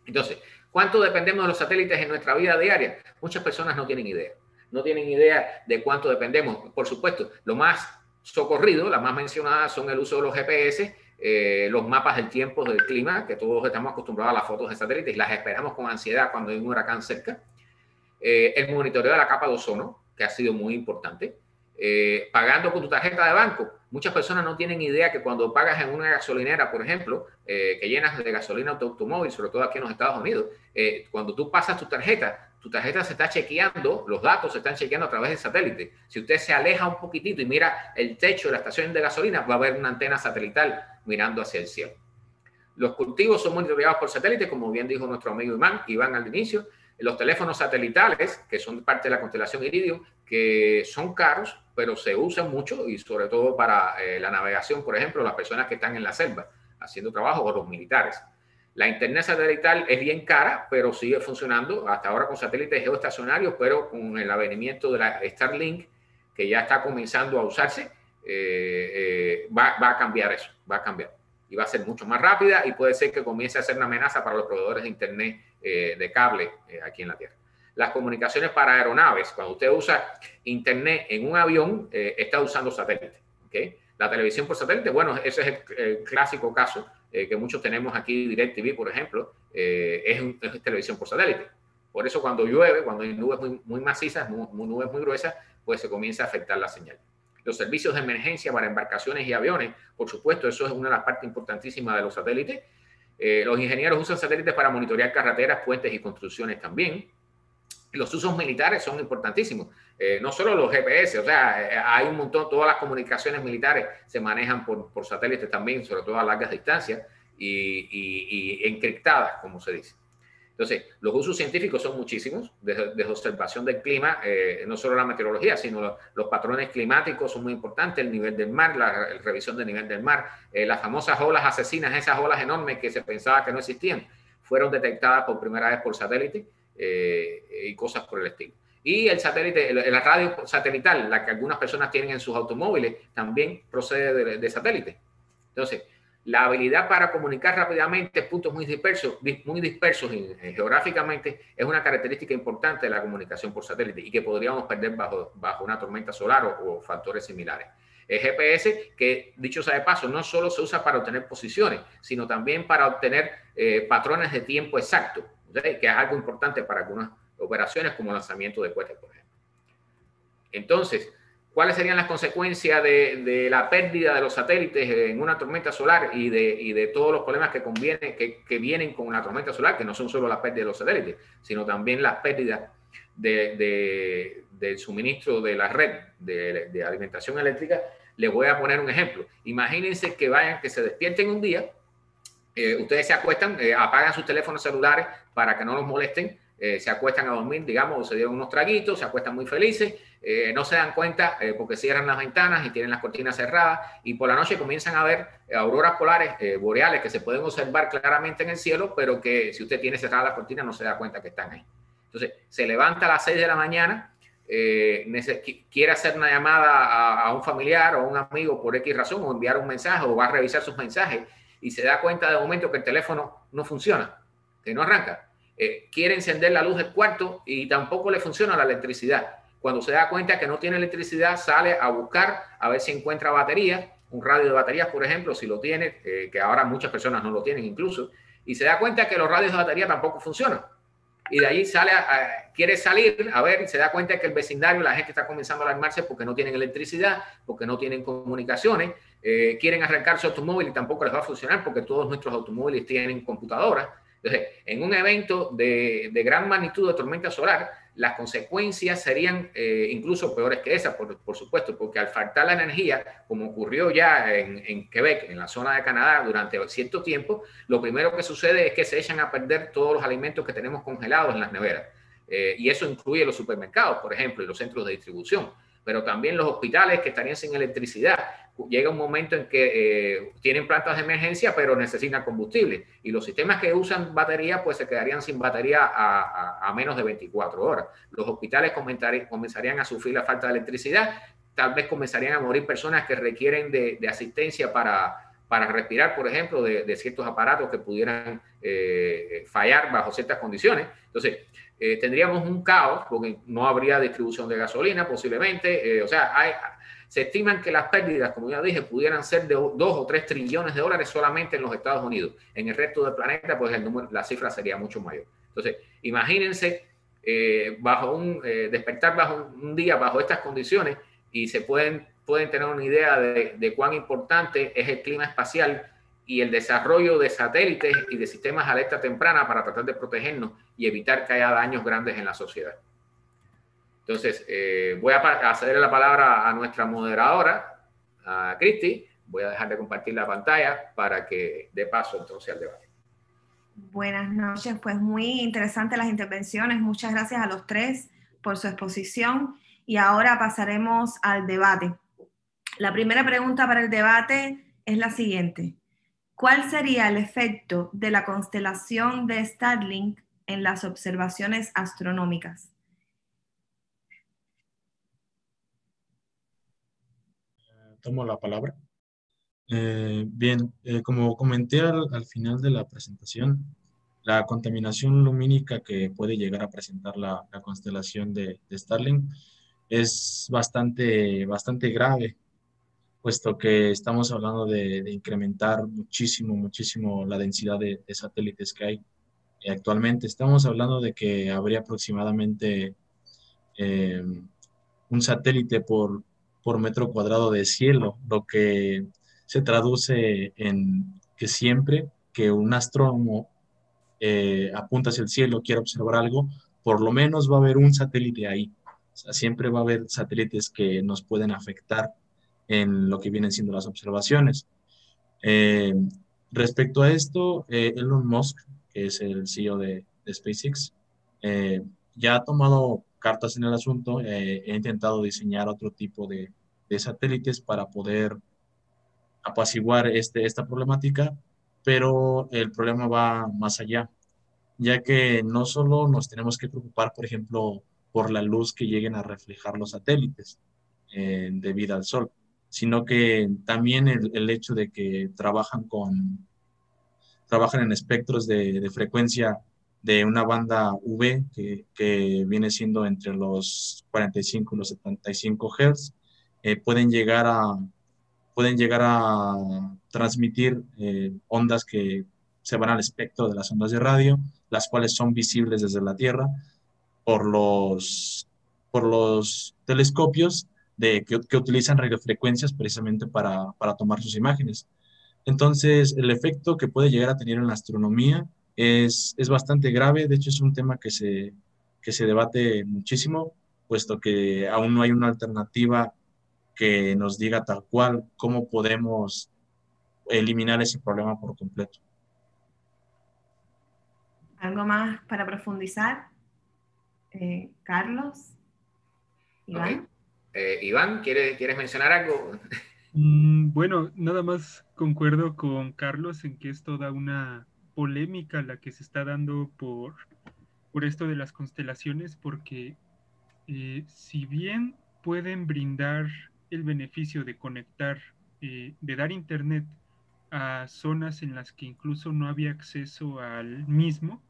Entonces, ¿cuánto dependemos de los satélites en nuestra vida diaria? Muchas personas no tienen idea. No tienen idea de cuánto dependemos. Por supuesto, lo más socorrido, las más mencionadas son el uso de los GPS, los mapas del tiempo, del clima, que todos estamos acostumbrados a las fotos de satélites y las esperamos con ansiedad cuando hay un huracán cerca. El monitoreo de la capa de ozono, que ha sido muy importante. Pagando con tu tarjeta de banco. Muchas personas no tienen idea que cuando pagas en una gasolinera, por ejemplo, que llenas de gasolina tu automóvil, sobre todo aquí en los Estados Unidos, cuando tú pasas tu tarjeta se está chequeando, los datos se están chequeando a través del satélite. Si usted se aleja un poquitito y mira el techo de la estación de gasolina, va a haber una antena satelital mirando hacia el cielo. Los cultivos son monitoreados por satélite, como bien dijo nuestro amigo Iván al inicio. Los teléfonos satelitales, que son parte de la constelación Iridium, que son caros, pero se usan mucho y sobre todo para la navegación, por ejemplo, las personas que están en la selva haciendo trabajo o los militares. La internet satelital es bien cara, pero sigue funcionando hasta ahora con satélites geoestacionarios, pero con el avenimiento de la Starlink, que ya está comenzando a usarse, va a cambiar eso, va a cambiar. Y va a ser mucho más rápida y puede ser que comience a ser una amenaza para los proveedores de internet de cable aquí en la Tierra. Las comunicaciones para aeronaves, cuando usted usa internet en un avión, está usando satélite. ¿Okay? La televisión por satélite, bueno, ese es el clásico caso que muchos tenemos aquí. DirecTV, por ejemplo, es televisión por satélite. Por eso cuando llueve, cuando hay nubes muy macizas, nubes muy gruesas, pues se comienza a afectar la señal. Los servicios de emergencia para embarcaciones y aviones, por supuesto, eso es una de las partes importantísimas de los satélites. Los ingenieros usan satélites para monitorear carreteras, puentes y construcciones también. Los usos militares son importantísimos, no solo los GPS, o sea, hay un montón, todas las comunicaciones militares se manejan por satélites también, sobre todo a largas distancias y encriptadas, como se dice. Entonces, los usos científicos son muchísimos, desde observación del clima, no solo la meteorología, sino los patrones climáticos son muy importantes, el nivel del mar, la revisión del nivel del mar, las famosas olas asesinas, esas olas enormes que se pensaba que no existían, fueron detectadas por primera vez por satélite y cosas por el estilo. Y el satélite, la radio satelital, la que algunas personas tienen en sus automóviles, también procede de satélite. Entonces, la habilidad para comunicar rápidamente puntos muy dispersos geográficamente es una característica importante de la comunicación por satélite y que podríamos perder bajo una tormenta solar o factores similares. El GPS, que dicho sea de paso, no solo se usa para obtener posiciones, sino también para obtener patrones de tiempo exacto, ¿sí? Que es algo importante para algunas operaciones como lanzamiento de cohetes, por ejemplo. Entonces, ¿cuáles serían las consecuencias de la pérdida de los satélites en una tormenta solar y de todos los problemas que vienen con una tormenta solar, que no son solo la pérdida de los satélites, sino también las pérdidas del suministro de la red de alimentación eléctrica? Les voy a poner un ejemplo. Imagínense que se despierten un día, ustedes se acuestan, apagan sus teléfonos celulares para que no los molesten, se acuestan a dormir, digamos, se dieron unos traguitos, se acuestan muy felices, no se dan cuenta porque cierran las ventanas y tienen las cortinas cerradas y por la noche comienzan a ver auroras polares boreales que se pueden observar claramente en el cielo, pero que si usted tiene cerradas las cortinas no se da cuenta que están ahí. Entonces, se levanta a las 6 de la mañana, quiere hacer una llamada a un familiar o a un amigo por X razón o enviar un mensaje o va a revisar sus mensajes y se da cuenta de momento que el teléfono no funciona, que no arranca. Quiere encender la luz del cuarto y tampoco le funciona la electricidad. Cuando se da cuenta que no tiene electricidad, sale a buscar a ver si encuentra batería, un radio de baterías, por ejemplo, si lo tiene, que ahora muchas personas no lo tienen incluso, y se da cuenta que los radios de batería tampoco funcionan. Y de ahí quiere salir a ver, se da cuenta que el vecindario, la gente está comenzando a alarmarse porque no tienen electricidad, porque no tienen comunicaciones, quieren arrancar su automóvil y tampoco les va a funcionar porque todos nuestros automóviles tienen computadoras. Entonces, en un evento de gran magnitud de tormenta solar, las consecuencias serían incluso peores que esas, por supuesto, porque al faltar la energía, como ocurrió ya en Quebec, en la zona de Canadá, durante cierto tiempo, lo primero que sucede es que se echan a perder todos los alimentos que tenemos congelados en las neveras. Y eso incluye los supermercados, por ejemplo, y los centros de distribución, pero también los hospitales que estarían sin electricidad. Llega un momento en que tienen plantas de emergencia, pero necesitan combustible. Y los sistemas que usan batería, pues se quedarían sin batería a menos de 24 horas. Los hospitales comenzarían a sufrir la falta de electricidad. Tal vez comenzarían a morir personas que requieren de asistencia para respirar, por ejemplo, de ciertos aparatos que pudieran fallar bajo ciertas condiciones. Entonces, tendríamos un caos, porque no habría distribución de gasolina posiblemente. Se estiman que las pérdidas, como ya dije, pudieran ser de 2 o 3 trillones de dólares solamente en los Estados Unidos. En el resto del planeta, pues la cifra sería mucho mayor. Entonces, imagínense despertar bajo un día bajo estas condiciones y se pueden tener una idea de cuán importante es el clima espacial y el desarrollo de satélites y de sistemas de alerta temprana para tratar de protegernos y evitar que haya daños grandes en la sociedad. Entonces, voy a cederle la palabra a nuestra moderadora, a Cristi. Voy a dejar de compartir la pantalla para que dé paso entonces al debate. Buenas noches, pues muy interesantes las intervenciones. Muchas gracias a los tres por su exposición. Y ahora pasaremos al debate. La primera pregunta para el debate es la siguiente. ¿Cuál sería el efecto de la constelación de Starlink en las observaciones astronómicas? Tomo la palabra. Bien, como comenté al final de la presentación, la contaminación lumínica que puede llegar a presentar la constelación de Starlink es bastante grave, puesto que estamos hablando de incrementar muchísimo la densidad de satélites que hay. Actualmente estamos hablando de que habría aproximadamente eh, un satélite por metro cuadrado de cielo, lo que se traduce en que siempre que un astrónomo apunta hacia el cielo, quiere observar algo, por lo menos va a haber un satélite ahí. O sea, siempre va a haber satélites que nos pueden afectar en lo que vienen siendo las observaciones. Eh, Respecto a esto, Elon Musk, que es el CEO de SpaceX, eh, ya ha tomado cartas en el asunto, he intentado diseñar otro tipo de satélites para poder apaciguar esta problemática, pero el problema va más allá, ya que no solo nos tenemos que preocupar, por ejemplo, por la luz que lleguen a reflejar los satélites debido al sol, sino que también el hecho de que trabajan en espectros de frecuencia de una banda V que viene siendo entre los 45 y los 75 Hz, pueden llegar a transmitir ondas que se van al espectro de las ondas de radio, las cuales son visibles desde la Tierra por por los telescopios que utilizan radiofrecuencias precisamente para tomar sus imágenes. Entonces, el efecto que puede llegar a tener en la astronomía es bastante grave. De hecho, es un tema que se debate muchísimo, puesto que aún no hay una alternativa que nos diga tal cual cómo podemos eliminar ese problema por completo. ¿Algo más para profundizar? Carlos, Iván. Okay. Iván, ¿quieres mencionar algo? Bueno, nada más concuerdo con Carlos en que es toda una polémica la que se está dando por esto de las constelaciones, porque si bien pueden brindar el beneficio de conectar, de dar internet a zonas en las que incluso no había acceso al mismo,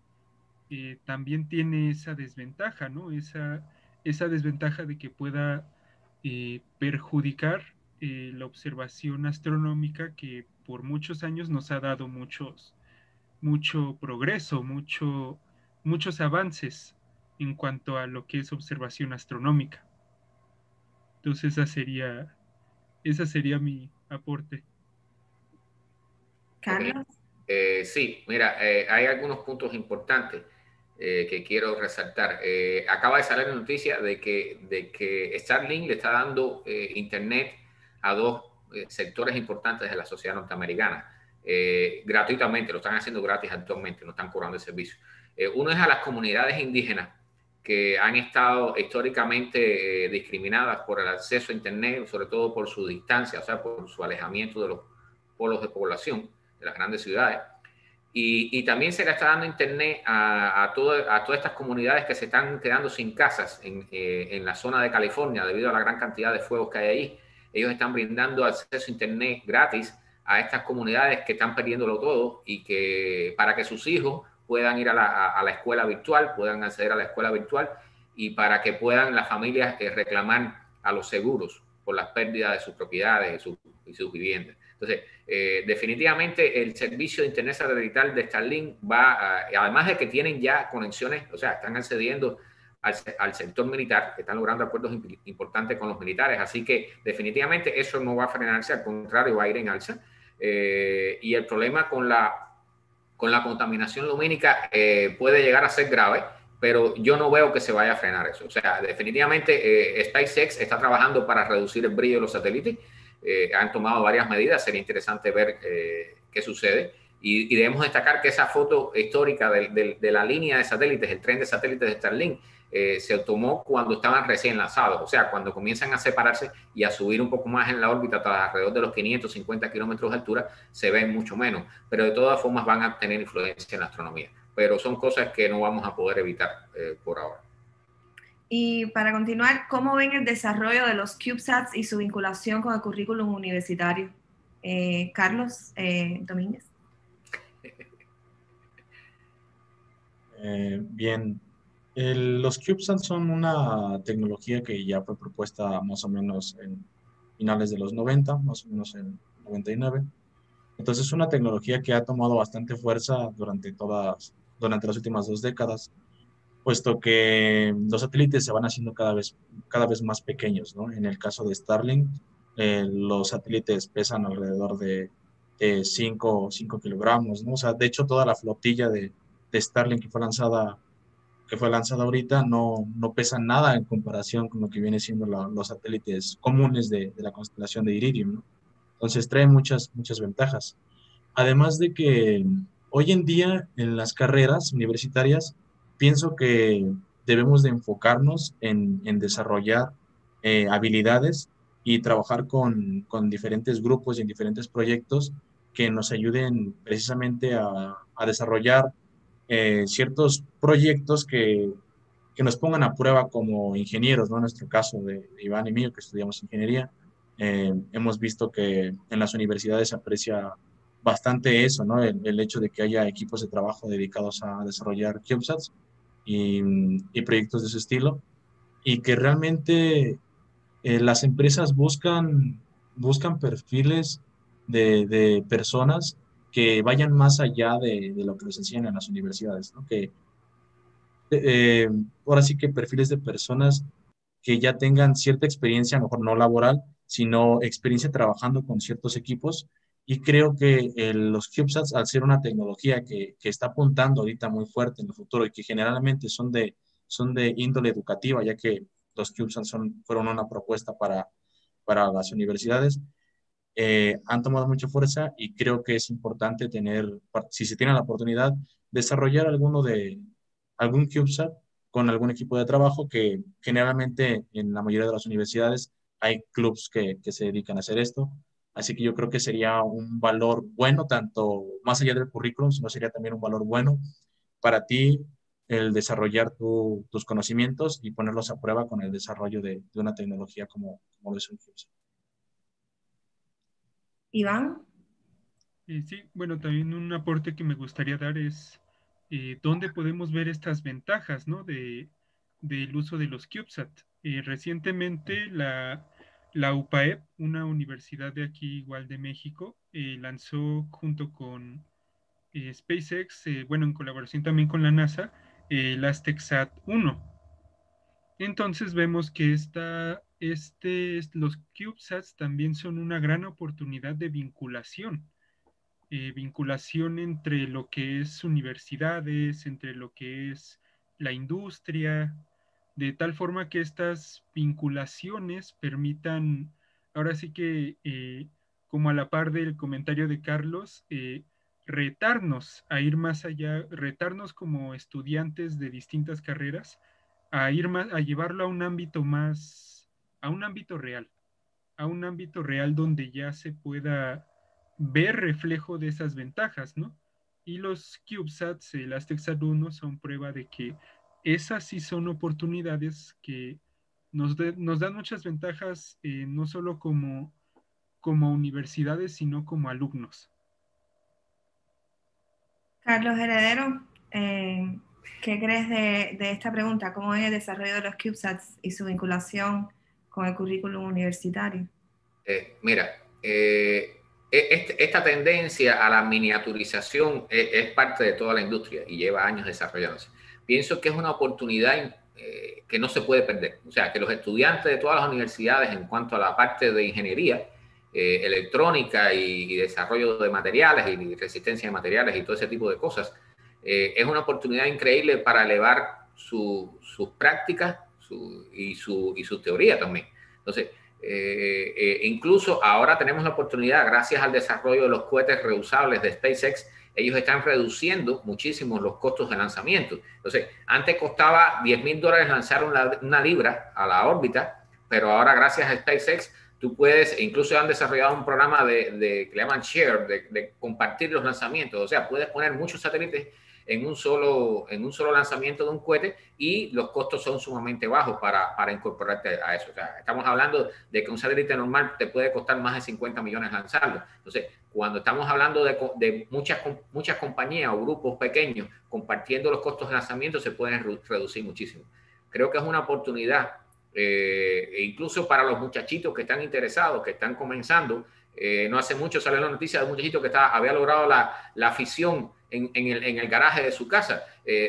también tiene esa desventaja, ¿no? Esa desventaja de que pueda perjudicar la observación astronómica que por muchos años nos ha dado mucho progreso, muchos avances en cuanto a lo que es observación astronómica. Entonces esa sería mi aporte. Carlos. Okay. Sí, mira, hay algunos puntos importantes que quiero resaltar. Acaba de salir la noticia de que Starlink le está dando internet a dos sectores importantes de la sociedad norteamericana. Gratuitamente, lo están haciendo gratis actualmente, no están cobrando el servicio. Uno es a las comunidades indígenas que han estado históricamente discriminadas por el acceso a internet, sobre todo por su distancia, o sea, por su alejamiento de los polos de población de las grandes ciudades. Y también se le está dando internet a todas estas comunidades que se están quedando sin casas en la zona de California debido a la gran cantidad de fuegos que hay ahí. Ellos están brindando acceso a internet gratis a estas comunidades que están perdiéndolo todo y que para que sus hijos puedan ir a la escuela virtual, puedan acceder a la escuela virtual y para que puedan las familias reclamar a los seguros por las pérdidas de sus propiedades y sus viviendas. Entonces, definitivamente el servicio de internet satelital de Starlink va, además de que tienen ya conexiones, o sea, están accediendo al sector militar, que están logrando acuerdos importantes con los militares, así que definitivamente eso no va a frenarse, al contrario, va a ir en alza. Y el problema con la contaminación lumínica puede llegar a ser grave, pero yo no veo que se vaya a frenar eso. O sea, definitivamente SpaceX está trabajando para reducir el brillo de los satélites. Han tomado varias medidas, sería interesante ver qué sucede. Y debemos destacar que esa foto histórica de la línea de satélites, el tren de satélites de Starlink, se tomó cuando estaban recién lanzados, o sea, cuando comienzan a separarse y a subir un poco más en la órbita hasta alrededor de los 550 kilómetros de altura, se ven mucho menos, pero de todas formas van a tener influencia en la astronomía. Pero son cosas que no vamos a poder evitar por ahora. Y para continuar, ¿cómo ven el desarrollo de los CubeSats y su vinculación con el currículum universitario? Carlos Domínguez. Bien, los CubeSats son una tecnología que ya fue propuesta más o menos en finales de los 90, más o menos en 99. Entonces es una tecnología que ha tomado bastante fuerza durante durante las últimas 2 décadas, puesto que los satélites se van haciendo cada vez más pequeños, ¿no? En el caso de Starlink, los satélites pesan alrededor de 5 kilogramos, ¿no? O sea, de hecho, toda la flotilla de Starlink que fue lanzada ahorita no pesa nada en comparación con lo que viene siendo los satélites comunes de la constelación de Iridium, ¿no? Entonces trae muchas ventajas. Además de que hoy en día en las carreras universitarias pienso que debemos de enfocarnos en desarrollar habilidades y trabajar con diferentes grupos y en diferentes proyectos que nos ayuden precisamente a desarrollar ciertos proyectos que nos pongan a prueba como ingenieros, ¿no? En nuestro caso de Iván y mío, que estudiamos ingeniería, hemos visto que en las universidades se aprecia bastante eso, ¿no? El hecho de que haya equipos de trabajo dedicados a desarrollar CubeSats y proyectos de ese estilo, y que realmente las empresas buscan perfiles de personas que vayan más allá de lo que les enseñan en las universidades, ¿no? Eh, Ahora sí que perfiles de personas que ya tengan cierta experiencia, a lo mejor no laboral, sino experiencia trabajando con ciertos equipos. Y creo que los CubeSats, al ser una tecnología que está apuntando ahorita muy fuerte en el futuro y que generalmente son de índole educativa, ya que los CubeSats fueron una propuesta para las universidades, han tomado mucha fuerza y creo que es importante si se tiene la oportunidad, desarrollar algún CubeSat con algún equipo de trabajo que generalmente en la mayoría de las universidades hay clubs que se dedican a hacer esto. Así que yo creo que sería un valor bueno, tanto más allá del currículum, sino sería también un valor bueno para ti el desarrollar tus conocimientos y ponerlos a prueba con el desarrollo de una tecnología como es un CubeSat. Iván. Sí, bueno, también un aporte que me gustaría dar es dónde podemos ver estas ventajas, ¿no? Del uso de los CubeSat. Recientemente la UPAEP, una universidad de aquí igual de México, lanzó junto con SpaceX, bueno, en colaboración también con la NASA, el Aztec-SAT 1. Entonces vemos que los CubeSats también son una gran oportunidad de vinculación entre lo que es universidades, entre lo que es la industria, de tal forma que estas vinculaciones permitan, ahora sí que, como a la par del comentario de Carlos, retarnos a ir más allá, retarnos como estudiantes de distintas carreras, a llevarlo a un ámbito a un ámbito real donde ya se pueda ver reflejo de esas ventajas, ¿no? Y los CubeSats, el Aztec-SAT 1, son prueba de que esas sí son oportunidades que nos dan muchas ventajas, no solo como universidades, sino como alumnos. Carlos Heredero, ¿qué crees de esta pregunta? ¿Cómo es el desarrollo de los CubeSats y su vinculación con el currículum universitario? Mira, esta tendencia a la miniaturización es parte de toda la industria y lleva años desarrollándose. Pienso que es una oportunidad que no se puede perder. O sea, que los estudiantes de todas las universidades en cuanto a la parte de ingeniería, electrónica y desarrollo de materiales y resistencia de materiales y todo ese tipo de cosas, es una oportunidad increíble para elevar sus prácticas y su teoría también. Entonces, incluso ahora tenemos la oportunidad, gracias al desarrollo de los cohetes reusables de SpaceX, ellos están reduciendo muchísimo los costos de lanzamiento. Entonces, antes costaba $10,000 lanzar una libra a la órbita, pero ahora gracias a SpaceX tú puedes, incluso han desarrollado un programa que le llaman Share, de compartir los lanzamientos. O sea, puedes poner muchos satélites en un solo lanzamiento de un cohete y los costos son sumamente bajos para incorporarte a eso. O sea, estamos hablando de que un satélite normal te puede costar más de 50 millones lanzarlo. Entonces, cuando estamos hablando de muchas compañías o grupos pequeños compartiendo los costos de lanzamiento, se pueden reducir muchísimo. Creo que es una oportunidad, incluso para los muchachitos que están interesados, que están comenzando. No hace mucho salió la noticia de un muchachito que había logrado la fisión en el garaje de su casa.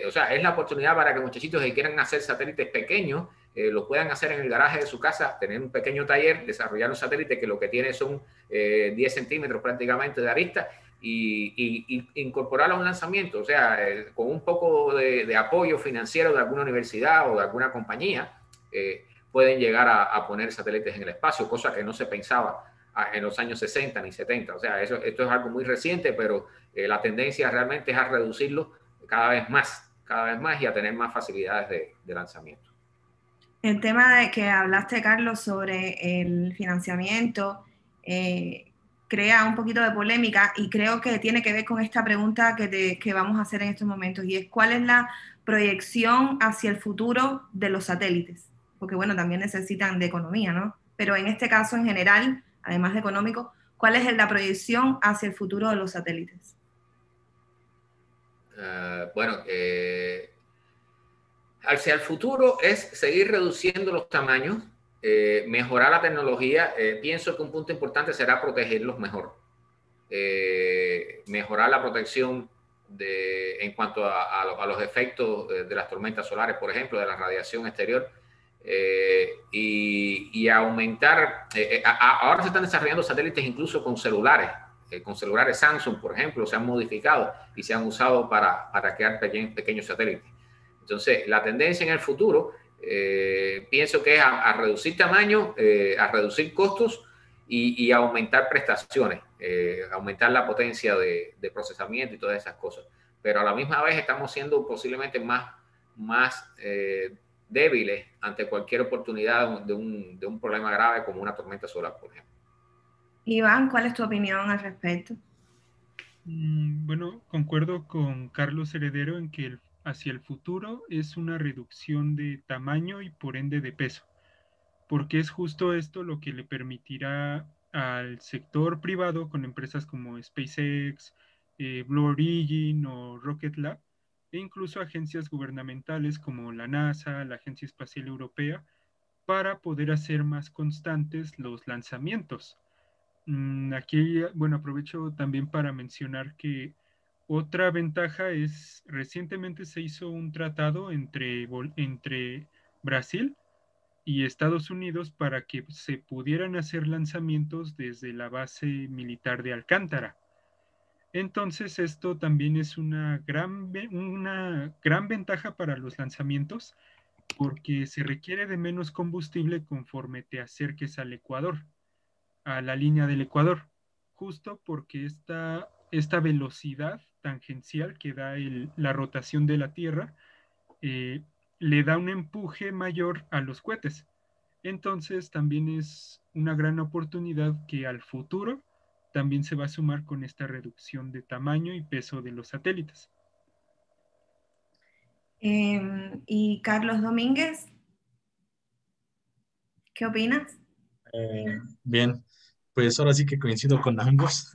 O sea, es la oportunidad para que muchachitos que quieran hacer satélites pequeños lo puedan hacer en el garaje de su casa, tener un pequeño taller, desarrollar un satélite que lo que tiene son 10 centímetros prácticamente de arista y incorporarlo a un lanzamiento. O sea, con un poco de apoyo financiero de alguna universidad o de alguna compañía, pueden llegar a poner satélites en el espacio, cosa que no se pensaba en los años 60 ni 70. O sea, esto es algo muy reciente, pero la tendencia realmente es a reducirlo cada vez más y a tener más facilidades de lanzamiento. El tema de que hablaste, Carlos, sobre el financiamiento, crea un poquito de polémica y creo que tiene que ver con esta pregunta que vamos a hacer en estos momentos, y es ¿cuál es la proyección hacia el futuro de los satélites? Porque bueno, también necesitan de economía, ¿no? Pero en este caso en general, además de económico, ¿cuál es la proyección hacia el futuro de los satélites? Bueno, hacia el futuro es seguir reduciendo los tamaños, mejorar la tecnología. Pienso que un punto importante será protegerlos mejor. Mejorar la protección en cuanto a los efectos de las tormentas solares, por ejemplo, de la radiación exterior, y aumentar. Ahora se están desarrollando satélites incluso con celulares Samsung, por ejemplo, se han modificado y se han usado para crear pequeños satélites. Entonces, la tendencia en el futuro, pienso que es a reducir tamaño, a reducir costos y aumentar prestaciones, aumentar la potencia de procesamiento y todas esas cosas. Pero a la misma vez estamos siendo posiblemente más débiles ante cualquier oportunidad de un problema grave como una tormenta solar, por ejemplo. Iván, ¿cuál es tu opinión al respecto? Bueno, concuerdo con Carlos Heredero en que hacia el futuro es una reducción de tamaño y por ende de peso, porque es justo esto lo que le permitirá al sector privado con empresas como SpaceX, Blue Origin o Rocket Lab, e incluso agencias gubernamentales como la NASA, la Agencia Espacial Europea, para poder hacer más constantes los lanzamientos. Aquí, bueno, aprovecho también para mencionar que otra ventaja es, recientemente se hizo un tratado entre Brasil y Estados Unidos para que se pudieran hacer lanzamientos desde la base militar de Alcántara. Entonces, esto también es una gran ventaja para los lanzamientos, porque se requiere de menos combustible conforme te acerques al Ecuador, a la línea del Ecuador, justo porque esta velocidad tangencial que da la rotación de la Tierra le da un empuje mayor a los cohetes. Entonces también es una gran oportunidad que al futuro también se va a sumar con esta reducción de tamaño y peso de los satélites. Y Carlos Domínguez, ¿qué opinas? Bien, pues ahora sí que coincido con ambos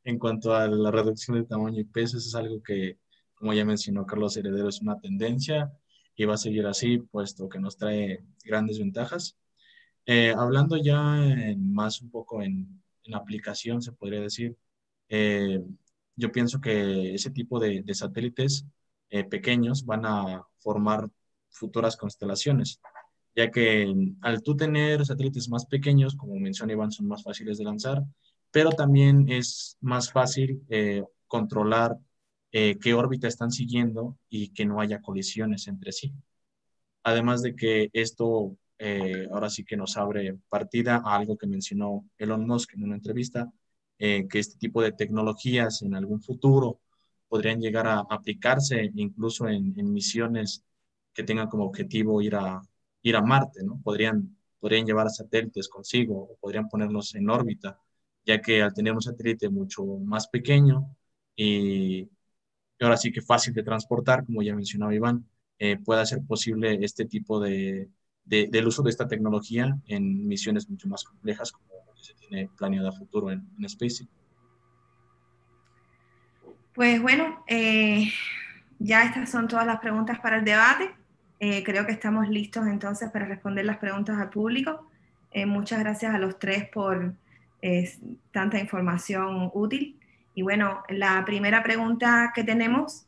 en cuanto a la reducción de tamaño y peso. Eso es algo que, como ya mencionó Carlos Heredero, es una tendencia y va a seguir así, puesto que nos trae grandes ventajas. Hablando ya más un poco en aplicación, se podría decir, eh, yo pienso que ese tipo de satélites pequeños van a formar futuras constelaciones, ya que al tú tener satélites más pequeños, como menciona Iván, son más fáciles de lanzar, pero también es más fácil controlar qué órbita están siguiendo y que no haya colisiones entre sí. Además de que esto ahora sí que nos abre partida a algo que mencionó Elon Musk en una entrevista, que este tipo de tecnologías en algún futuro podrían llegar a aplicarse incluso en misiones que tengan como objetivo ir a Marte, ¿no? Podrían llevar satélites consigo o podrían ponerlos en órbita, ya que al tener un satélite mucho más pequeño y ahora sí que fácil de transportar, como ya mencionaba Iván, pueda ser posible este tipo del uso de esta tecnología en misiones mucho más complejas, como lo que se tiene planeado a futuro en SpaceX. Pues bueno, ya estas son todas las preguntas para el debate. Creo que estamos listos entonces para responder las preguntas al público. Muchas gracias a los tres por tanta información útil. Y bueno, la primera pregunta que tenemos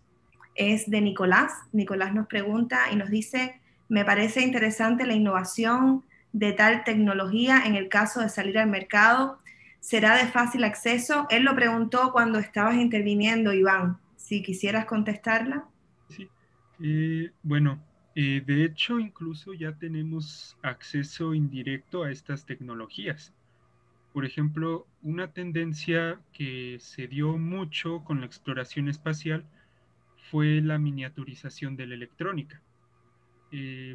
es de Nicolás. Nicolás nos pregunta y nos dice, me parece interesante la innovación de tal tecnología en el caso de salir al mercado. ¿Será de fácil acceso? Él lo preguntó cuando estabas interviniendo, Iván. Si quisieras contestarla. Sí, bueno, de hecho incluso ya tenemos acceso indirecto a estas tecnologías. Por ejemplo, una tendencia que se dio mucho con la exploración espacial fue la miniaturización de la electrónica,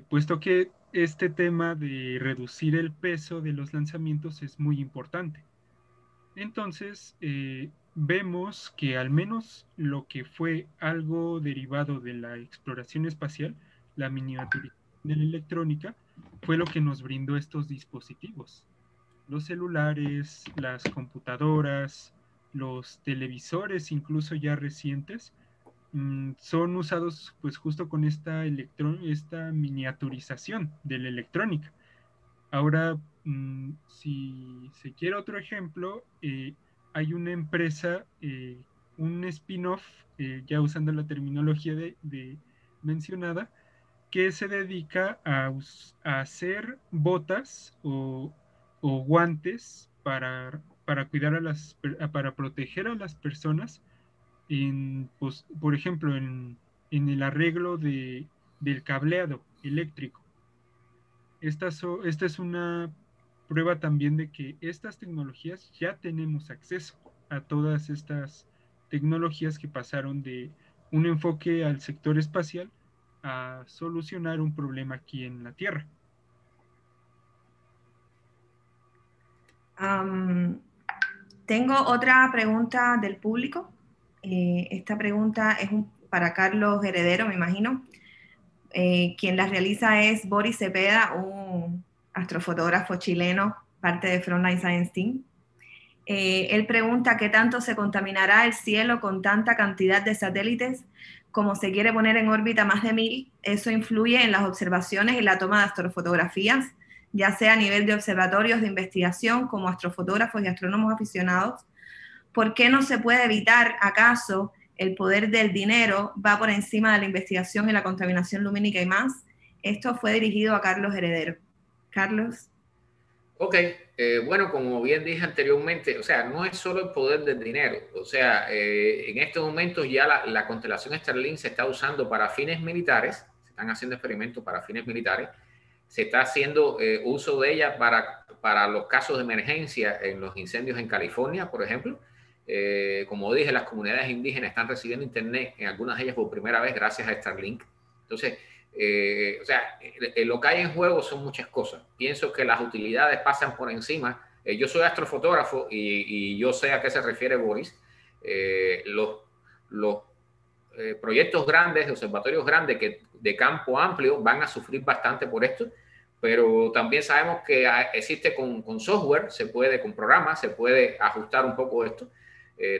puesto que este tema de reducir el peso de los lanzamientos es muy importante. Entonces, vemos que al menos lo que fue algo derivado de la exploración espacial, la miniaturización de la electrónica, fue lo que nos brindó estos dispositivos. Los celulares, las computadoras, los televisores, incluso ya recientes, son usados pues justo con esta miniaturización de la electrónica. Ahora, si se quiere otro ejemplo, hay una empresa, un spin-off, ya usando la terminología de mencionada, que se dedica a hacer botas o guantes para cuidar para proteger a las personas pues, por ejemplo, en el arreglo del cableado eléctrico. Esta es una prueba también de que estas tecnologías ya tenemos acceso a todas estas tecnologías que pasaron de un enfoque al sector espacial a solucionar un problema aquí en la Tierra. Tengo otra pregunta del público. Esta pregunta es para Carlos Heredero, me imagino. Quien la realiza es Boris Cepeda, un astrofotógrafo chileno, parte de Frontline Science Team. Él pregunta qué tanto se contaminará el cielo con tanta cantidad de satélites, como se quiere poner en órbita más de 1000. Eso influye en las observaciones y la toma de astrofotografías, ya sea a nivel de observatorios de investigación como astrofotógrafos y astrónomos aficionados. ¿Por qué no se puede evitar, acaso, el poder del dinero va por encima de la investigación y la contaminación lumínica y más? Esto fue dirigido a Carlos Heredero. Carlos. Ok, bueno, como bien dije anteriormente, o sea, no es solo el poder del dinero, o sea, en estos momentos ya la constelación Starlink se está usando para fines militares, se están haciendo experimentos para fines militares, se está haciendo uso de ella para los casos de emergencia en los incendios en California, por ejemplo. Como dije, las comunidades indígenas están recibiendo internet, en algunas de ellas por primera vez, gracias a Starlink. Entonces, o sea, lo que hay en juego son muchas cosas. Pienso que las utilidades pasan por encima. Yo soy astrofotógrafo y yo sé a qué se refiere Boris. Los proyectos grandes, observatorios grandes de campo amplio van a sufrir bastante por esto, pero también sabemos que existe con software, con programas, se puede ajustar un poco esto,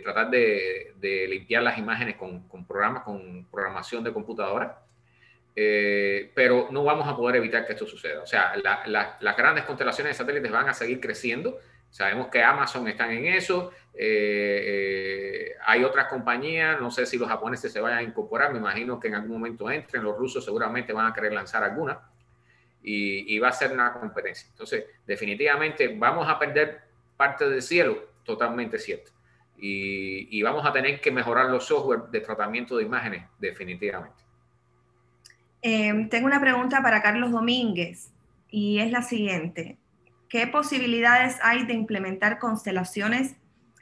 tratar de limpiar las imágenes con programas, con programación de computadora. Pero no vamos a poder evitar que esto suceda. O sea, las grandes constelaciones de satélites van a seguir creciendo. Sabemos que Amazon están en eso. Hay otras compañías, no sé si los japoneses se vayan a incorporar, me imagino que en algún momento entren, los rusos seguramente van a querer lanzar alguna y va a ser una competencia. Entonces, definitivamente vamos a perder parte del cielo, totalmente cierto. Y vamos a tener que mejorar los software de tratamiento de imágenes, definitivamente. Tengo una pregunta para Carlos Domínguez y es la siguiente. ¿Qué posibilidades hay de implementar constelaciones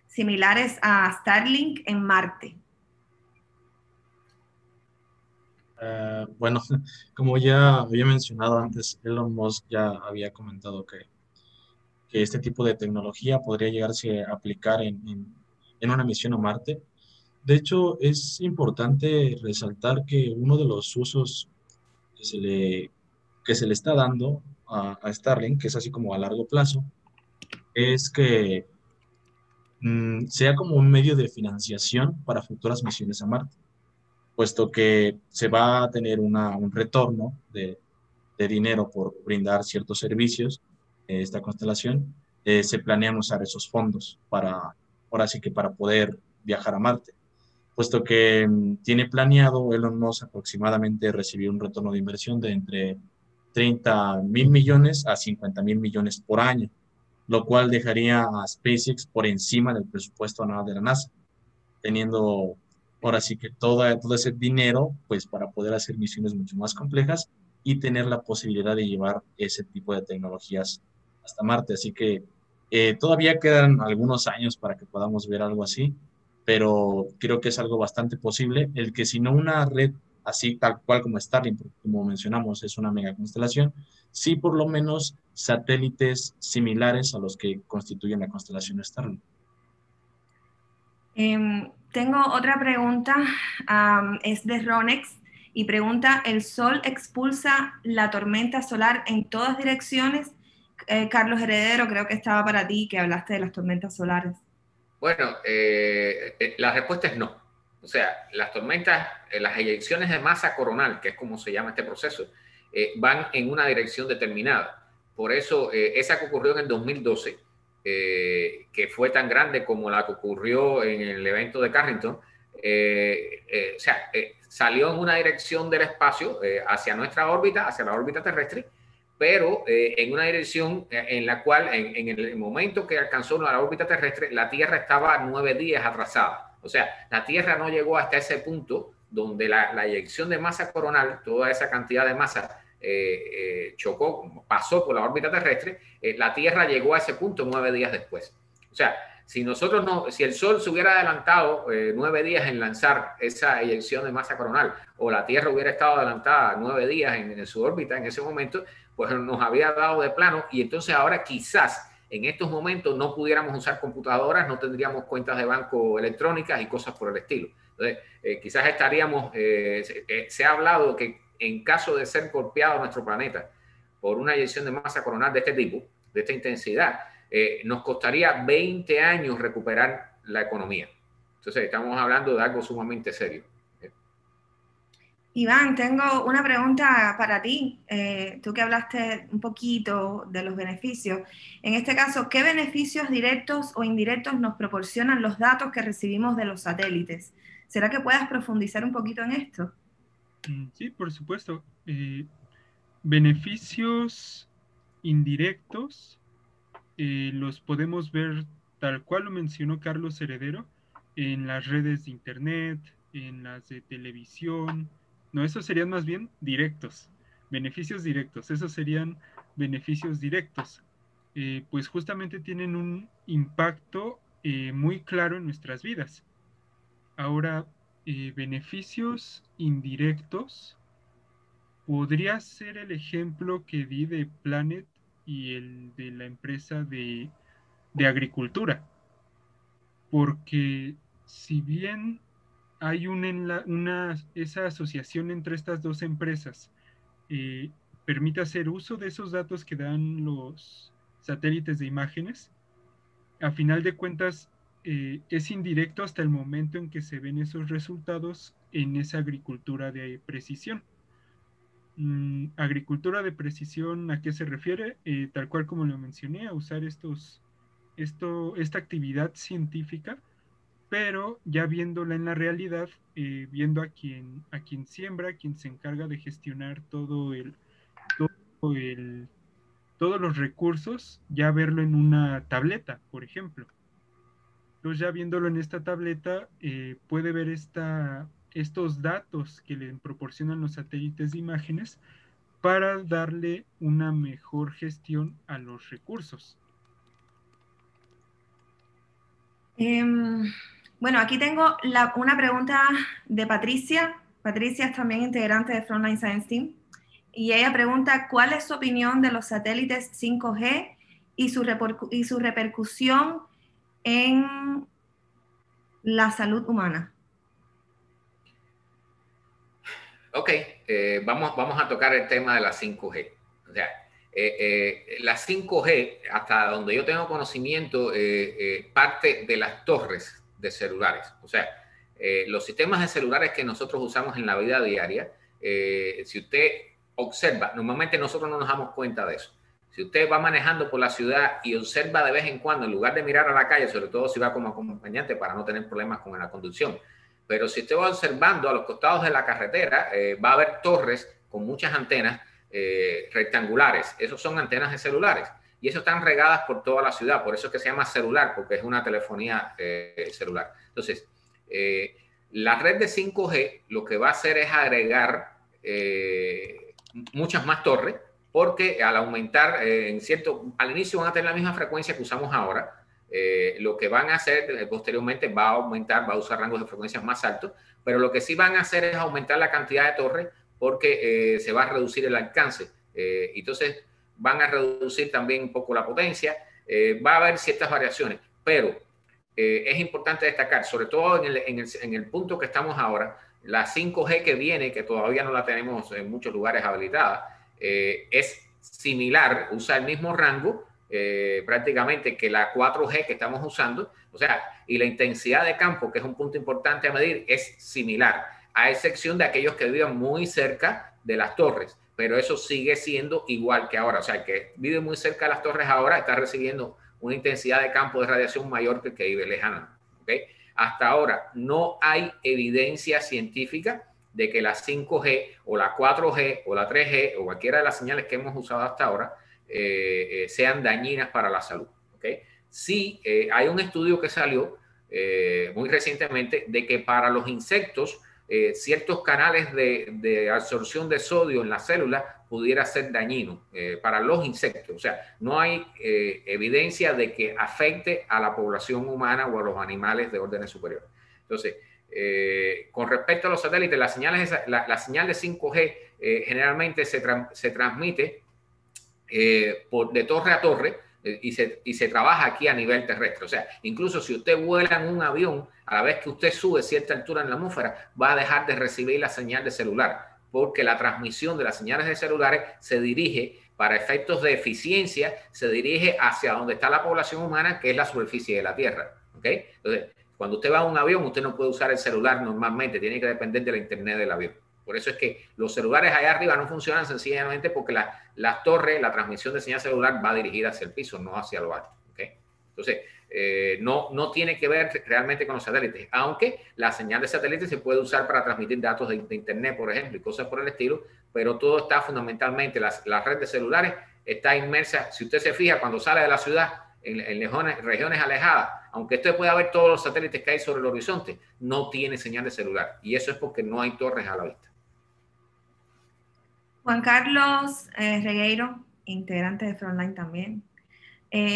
similares a Starlink en Marte? Bueno, como ya había mencionado antes, Elon Musk ya había comentado que este tipo de tecnología podría llegarse a aplicar en una misión a Marte. De hecho, es importante resaltar que uno de los usos que se le está dando a Starlink, que es así como a largo plazo, es que sea como un medio de financiación para futuras misiones a Marte, puesto que se va a tener un retorno de dinero por brindar ciertos servicios, esta constelación, se planean usar esos fondos ahora sí que para poder viajar a Marte, puesto que tiene planeado Elon Musk aproximadamente recibir un retorno de inversión de entre 30.000 millones a 50.000 millones por año, lo cual dejaría a SpaceX por encima del presupuesto anual de la NASA, teniendo ahora sí que todo ese dinero pues para poder hacer misiones mucho más complejas y tener la posibilidad de llevar ese tipo de tecnologías hasta Marte. Así que todavía quedan algunos años para que podamos ver algo así, pero creo que es algo bastante posible. El que si no una red así tal cual como Starlink, porque como mencionamos es una mega constelación, sí por lo menos satélites similares a los que constituyen la constelación Starlink. Tengo otra pregunta, es de Ronex y pregunta, ¿el Sol expulsa la tormenta solar en todas direcciones? Carlos Heredero, creo que estaba para ti, que hablaste de las tormentas solares. Bueno, la respuesta es no. O sea, las tormentas, las eyecciones de masa coronal, que es como se llama este proceso, van en una dirección determinada. Por eso, esa que ocurrió en el 2012, que fue tan grande como la que ocurrió en el evento de Carrington, o sea, salió en una dirección del espacio hacia nuestra órbita, hacia la órbita terrestre, pero en una dirección en la cual en el momento que alcanzó la órbita terrestre, la Tierra estaba 9 días atrasada. O sea, la Tierra no llegó hasta ese punto donde la eyección de masa coronal, toda esa cantidad de masa chocó, pasó por la órbita terrestre, la Tierra llegó a ese punto 9 días después. O sea, si el Sol se hubiera adelantado 9 días en lanzar esa eyección de masa coronal, o la Tierra hubiera estado adelantada 9 días en su órbita en ese momento, pues nos había dado de plano, y entonces ahora quizás en estos momentos no pudiéramos usar computadoras, no tendríamos cuentas de banco electrónicas y cosas por el estilo. Entonces, quizás estaríamos, se ha hablado que en caso de ser golpeado nuestro planeta por una eyección de masa coronal de este tipo, de esta intensidad, nos costaría 20 años recuperar la economía. Entonces, estamos hablando de algo sumamente serio. Iván, tengo una pregunta para ti. Tú que hablaste un poquito de los beneficios. En este caso, ¿qué beneficios directos o indirectos nos proporcionan los datos que recibimos de los satélites? ¿Será que puedas profundizar un poquito en esto? Sí, por supuesto. Beneficios indirectos los podemos ver tal cual lo mencionó Carlos Heredero en las redes de internet, en las de televisión. No, esos serían más bien directos, beneficios directos. Esos serían beneficios directos. Pues justamente tienen un impacto muy claro en nuestras vidas. Ahora, beneficios indirectos podría ser el ejemplo que di de Planet y el de la empresa de agricultura, porque si bien hay esa asociación entre estas dos empresas, permite hacer uso de esos datos que dan los satélites de imágenes, a final de cuentas es indirecto hasta el momento en que se ven esos resultados en esa agricultura de precisión. Agricultura de precisión, ¿a qué se refiere? Tal cual como lo mencioné, a usar esta actividad científica, pero ya viéndola en la realidad, viendo a quien siembra, a quien se encarga de gestionar todos los recursos, ya verlo en una tableta, por ejemplo. Entonces ya viéndolo en esta tableta, puede ver estos datos que le proporcionan los satélites de imágenes para darle una mejor gestión a los recursos. Bueno, aquí tengo una pregunta de Patricia. Patricia es también integrante de Frontline Science Team. Y ella pregunta, ¿cuál es su opinión de los satélites 5G y su repercusión en la salud humana? Ok, vamos a tocar el tema de la 5G. O sea, la 5G, hasta donde yo tengo conocimiento, parte de las torres de celulares. O sea, los sistemas de celulares que nosotros usamos en la vida diaria, si usted observa, normalmente nosotros no nos damos cuenta de eso. Si usted va manejando por la ciudad y observa de vez en cuando, en lugar de mirar a la calle, sobre todo si va como acompañante para no tener problemas con la conducción, pero si usted va observando a los costados de la carretera, va a haber torres con muchas antenas rectangulares. Esos son antenas de celulares y eso están regadas por toda la ciudad. Por eso es que se llama celular, porque es una telefonía celular. Entonces, la red de 5G lo que va a hacer es agregar muchas más torres, porque al aumentar, al inicio van a tener la misma frecuencia que usamos ahora. Lo que van a hacer posteriormente va a aumentar, va a usar rangos de frecuencias más altos, pero lo que sí van a hacer es aumentar la cantidad de torres porque se va a reducir el alcance. Entonces van a reducir también un poco la potencia, va a haber ciertas variaciones, pero es importante destacar, sobre todo en el punto que estamos ahora, la 5G que viene, que todavía no la tenemos en muchos lugares habilitada, es similar, usa el mismo rango prácticamente que la 4G que estamos usando, o sea, y la intensidad de campo, que es un punto importante a medir, es similar, a excepción de aquellos que viven muy cerca de las torres, pero eso sigue siendo igual que ahora, o sea, el que vive muy cerca de las torres ahora está recibiendo una intensidad de campo de radiación mayor que el que vive lejano, ¿okay? Hasta ahora no hay evidencia científica de que la 5G o la 4G o la 3G o cualquiera de las señales que hemos usado hasta ahora sean dañinas para la salud. ¿Okay? Sí, hay un estudio que salió muy recientemente de que para los insectos ciertos canales de absorción de sodio en las células pudiera ser dañino para los insectos. O sea, no hay evidencia de que afecte a la población humana o a los animales de órdenes superiores. Entonces, con respecto a los satélites, la señal de 5G generalmente se transmite de torre a torre y se trabaja aquí a nivel terrestre. O sea, incluso si usted vuela en un avión, a la vez que usted sube cierta altura en la atmósfera, va a dejar de recibir la señal de celular, porque la transmisión de las señales de celulares se dirige, para efectos de eficiencia, se dirige hacia donde está la población humana, que es la superficie de la Tierra. ¿Okay? Entonces, cuando usted va a un avión, usted no puede usar el celular normalmente, tiene que depender de la internet del avión. Por eso es que los celulares allá arriba no funcionan sencillamente porque las torres, la transmisión de señal celular va dirigida hacia el piso, no hacia lo alto. ¿Okay? Entonces, no tiene que ver realmente con los satélites, aunque la señal de satélite se puede usar para transmitir datos de internet, por ejemplo, y cosas por el estilo, pero todo está fundamentalmente, la red de celulares está inmersa. Si usted se fija, cuando sale de la ciudad, en regiones alejadas, aunque usted pueda ver todos los satélites que hay sobre el horizonte, no tiene señal de celular. Y eso es porque no hay torres a la vista. Juan Carlos Regueiro, integrante de Frontline también,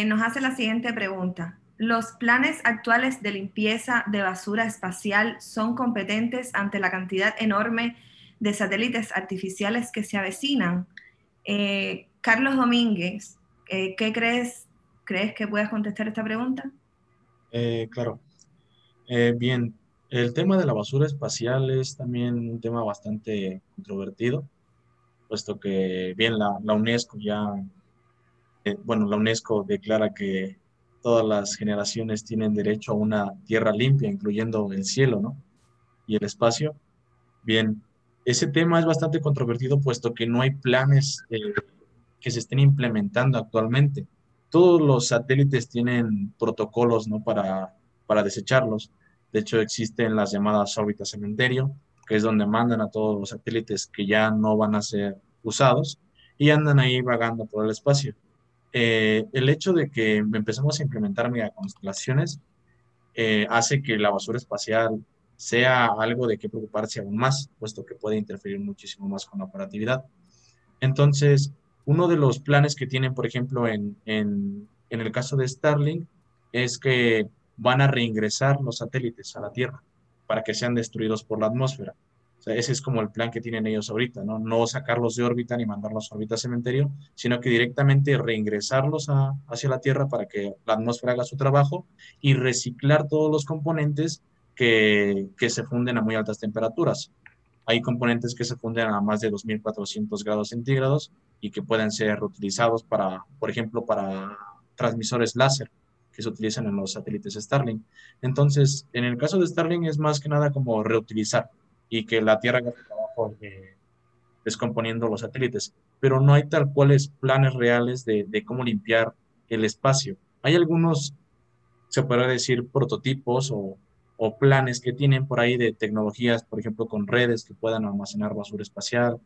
nos hace la siguiente pregunta. ¿Los planes actuales de limpieza de basura espacial son competentes ante la cantidad enorme de satélites artificiales que se avecinan? Carlos Domínguez, ¿qué crees que puedas contestar esta pregunta? Claro. Bien, el tema de la basura espacial es también un tema bastante controvertido, puesto que, bien, la UNESCO la UNESCO declara que todas las generaciones tienen derecho a una tierra limpia, incluyendo el cielo, ¿no? Y el espacio. Bien, ese tema es bastante controvertido, puesto que no hay planes que se estén implementando actualmente. Todos los satélites tienen protocolos, ¿no? para desecharlos. De hecho, existen las llamadas órbitas cementerio, que es donde mandan a todos los satélites que ya no van a ser usados y andan ahí vagando por el espacio. El hecho de que empecemos a implementar megaconstelaciones hace que la basura espacial sea algo de qué preocuparse aún más, puesto que puede interferir muchísimo más con la operatividad. Entonces, uno de los planes que tienen, por ejemplo, en el caso de Starlink, es que van a reingresar los satélites a la Tierra para que sean destruidos por la atmósfera. O sea, ese es como el plan que tienen ellos ahorita, ¿no? No sacarlos de órbita ni mandarlos a órbita cementerio, sino que directamente reingresarlos hacia la Tierra para que la atmósfera haga su trabajo y reciclar todos los componentes que se funden a muy altas temperaturas. Hay componentes que se funden a más de 2400 grados centígrados y que pueden ser reutilizados para, por ejemplo, para transmisores láser que se utilizan en los satélites Starlink. Entonces, en el caso de Starlink es más que nada como reutilizar y que la Tierra haga su trabajo descomponiendo los satélites. pero no hay tal cuales planes reales de cómo limpiar el espacio. Hay algunos, se podría decir, prototipos o planes que tienen por ahí de tecnologías, por ejemplo, con redes que puedan almacenar basura espacial,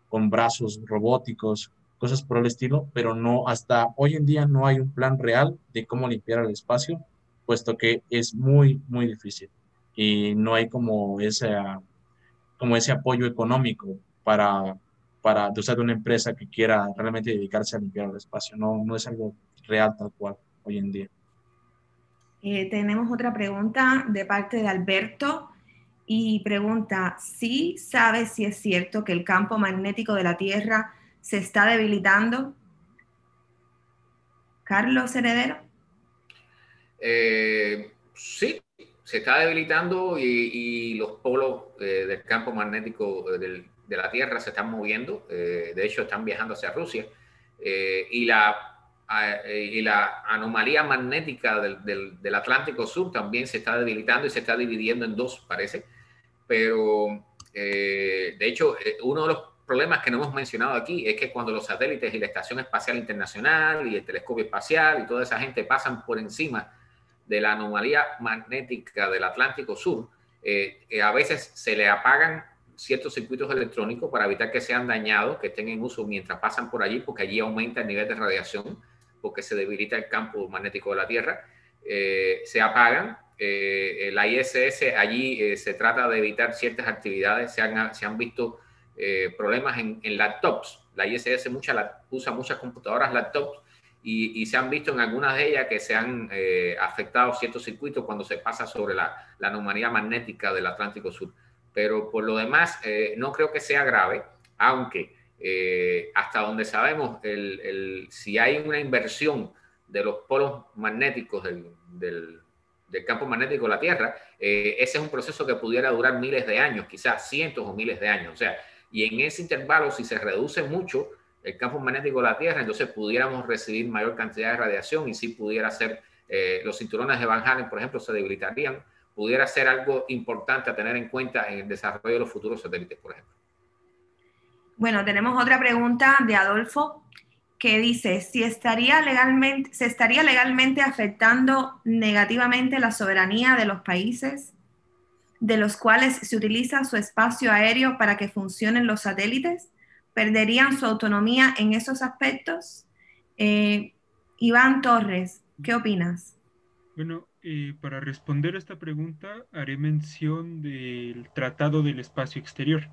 con brazos robóticos, cosas por el estilo, pero no, hasta hoy en día no hay un plan real de cómo limpiar el espacio, puesto que es muy, muy difícil y no hay como ese apoyo económico o sea, de una empresa que quiera realmente dedicarse a limpiar el espacio. No, no es algo real tal cual hoy en día. Tenemos otra pregunta de parte de Alberto y pregunta, ¿sí sabes si es cierto que el campo magnético de la Tierra se está debilitando? Carlos Heredero. Sí, se está debilitando y los polos del campo magnético de la Tierra se están moviendo. De hecho, están viajando hacia Rusia. Y la anomalía magnética del Atlántico Sur también se está debilitando y se está dividiendo en dos, parece. Pero, de hecho, uno de los problemas que no hemos mencionado aquí es que cuando los satélites y la Estación Espacial Internacional y el Telescopio Espacial y toda esa gente pasan por encima de la anomalía magnética del Atlántico Sur, a veces se le apagan ciertos circuitos electrónicos para evitar que sean dañados, que estén en uso mientras pasan por allí, porque allí aumenta el nivel de radiación, porque se debilita el campo magnético de la Tierra. Se apagan. La ISS allí se trata de evitar ciertas actividades. Se han visto problemas en laptops. La ISS usa muchas computadoras laptops y se han visto en algunas de ellas que se han afectado ciertos circuitos cuando se pasa sobre la anomalía magnética del Atlántico Sur. Pero por lo demás, no creo que sea grave, aunque hasta donde sabemos, si hay una inversión de los polos magnéticos del campo magnético de la Tierra, ese es un proceso que pudiera durar miles de años, quizás cientos o miles de años. O sea, y en ese intervalo, si se reduce mucho el campo magnético de la Tierra, entonces pudiéramos recibir mayor cantidad de radiación y sí pudiera ser, los cinturones de Van Allen, por ejemplo, se debilitarían. Pudiera ser algo importante a tener en cuenta en el desarrollo de los futuros satélites, por ejemplo. Bueno, tenemos otra pregunta de Adolfo que dice, ¿se estaría legalmente afectando negativamente la soberanía de los países de los cuales se utiliza su espacio aéreo para que funcionen los satélites? ¿Perderían su autonomía en esos aspectos? Iván Torres, ¿qué opinas? Bueno, para responder esta pregunta haré mención del Tratado del Espacio Exterior.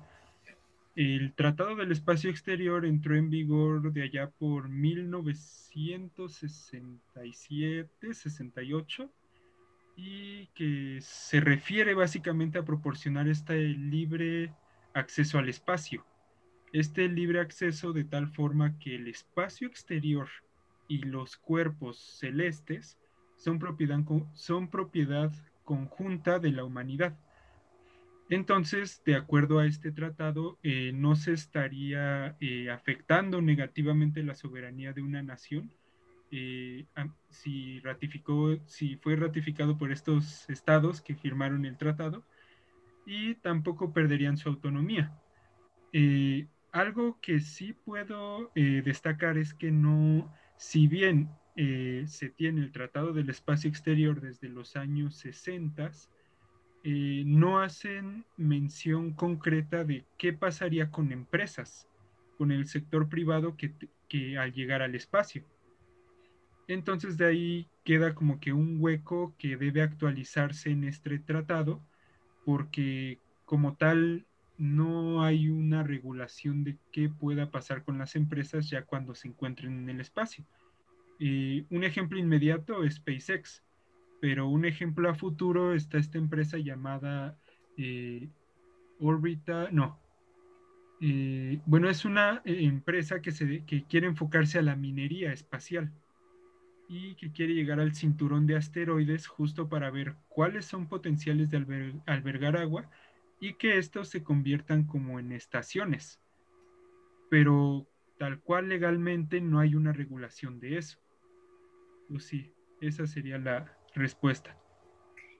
El Tratado del Espacio Exterior entró en vigor de allá por 1967-68 y que se refiere básicamente a proporcionar este libre acceso al espacio. Este libre acceso de tal forma que el espacio exterior y los cuerpos celestes son propiedad conjunta de la humanidad. Entonces, de acuerdo a este tratado, no se estaría afectando negativamente la soberanía de una nación si fue ratificado por estos estados que firmaron el tratado, y tampoco perderían su autonomía. Algo que sí puedo destacar es que no, si bien se tiene el Tratado del Espacio Exterior desde los años 60, no hacen mención concreta de qué pasaría con empresas, con el sector privado que al llegar al espacio. Entonces de ahí queda como que un hueco que debe actualizarse en este tratado, porque como tal no hay una regulación de qué pueda pasar con las empresas ya cuando se encuentren en el espacio. Un ejemplo inmediato es SpaceX, pero un ejemplo a futuro está esta empresa llamada Orbita, no. Bueno, es una empresa que quiere enfocarse a la minería espacial y que quiere llegar al cinturón de asteroides justo para ver cuáles son potenciales de albergar agua y que estos se conviertan como en estaciones. Pero tal cual legalmente no hay una regulación de eso. Pues sí, esa sería la respuesta.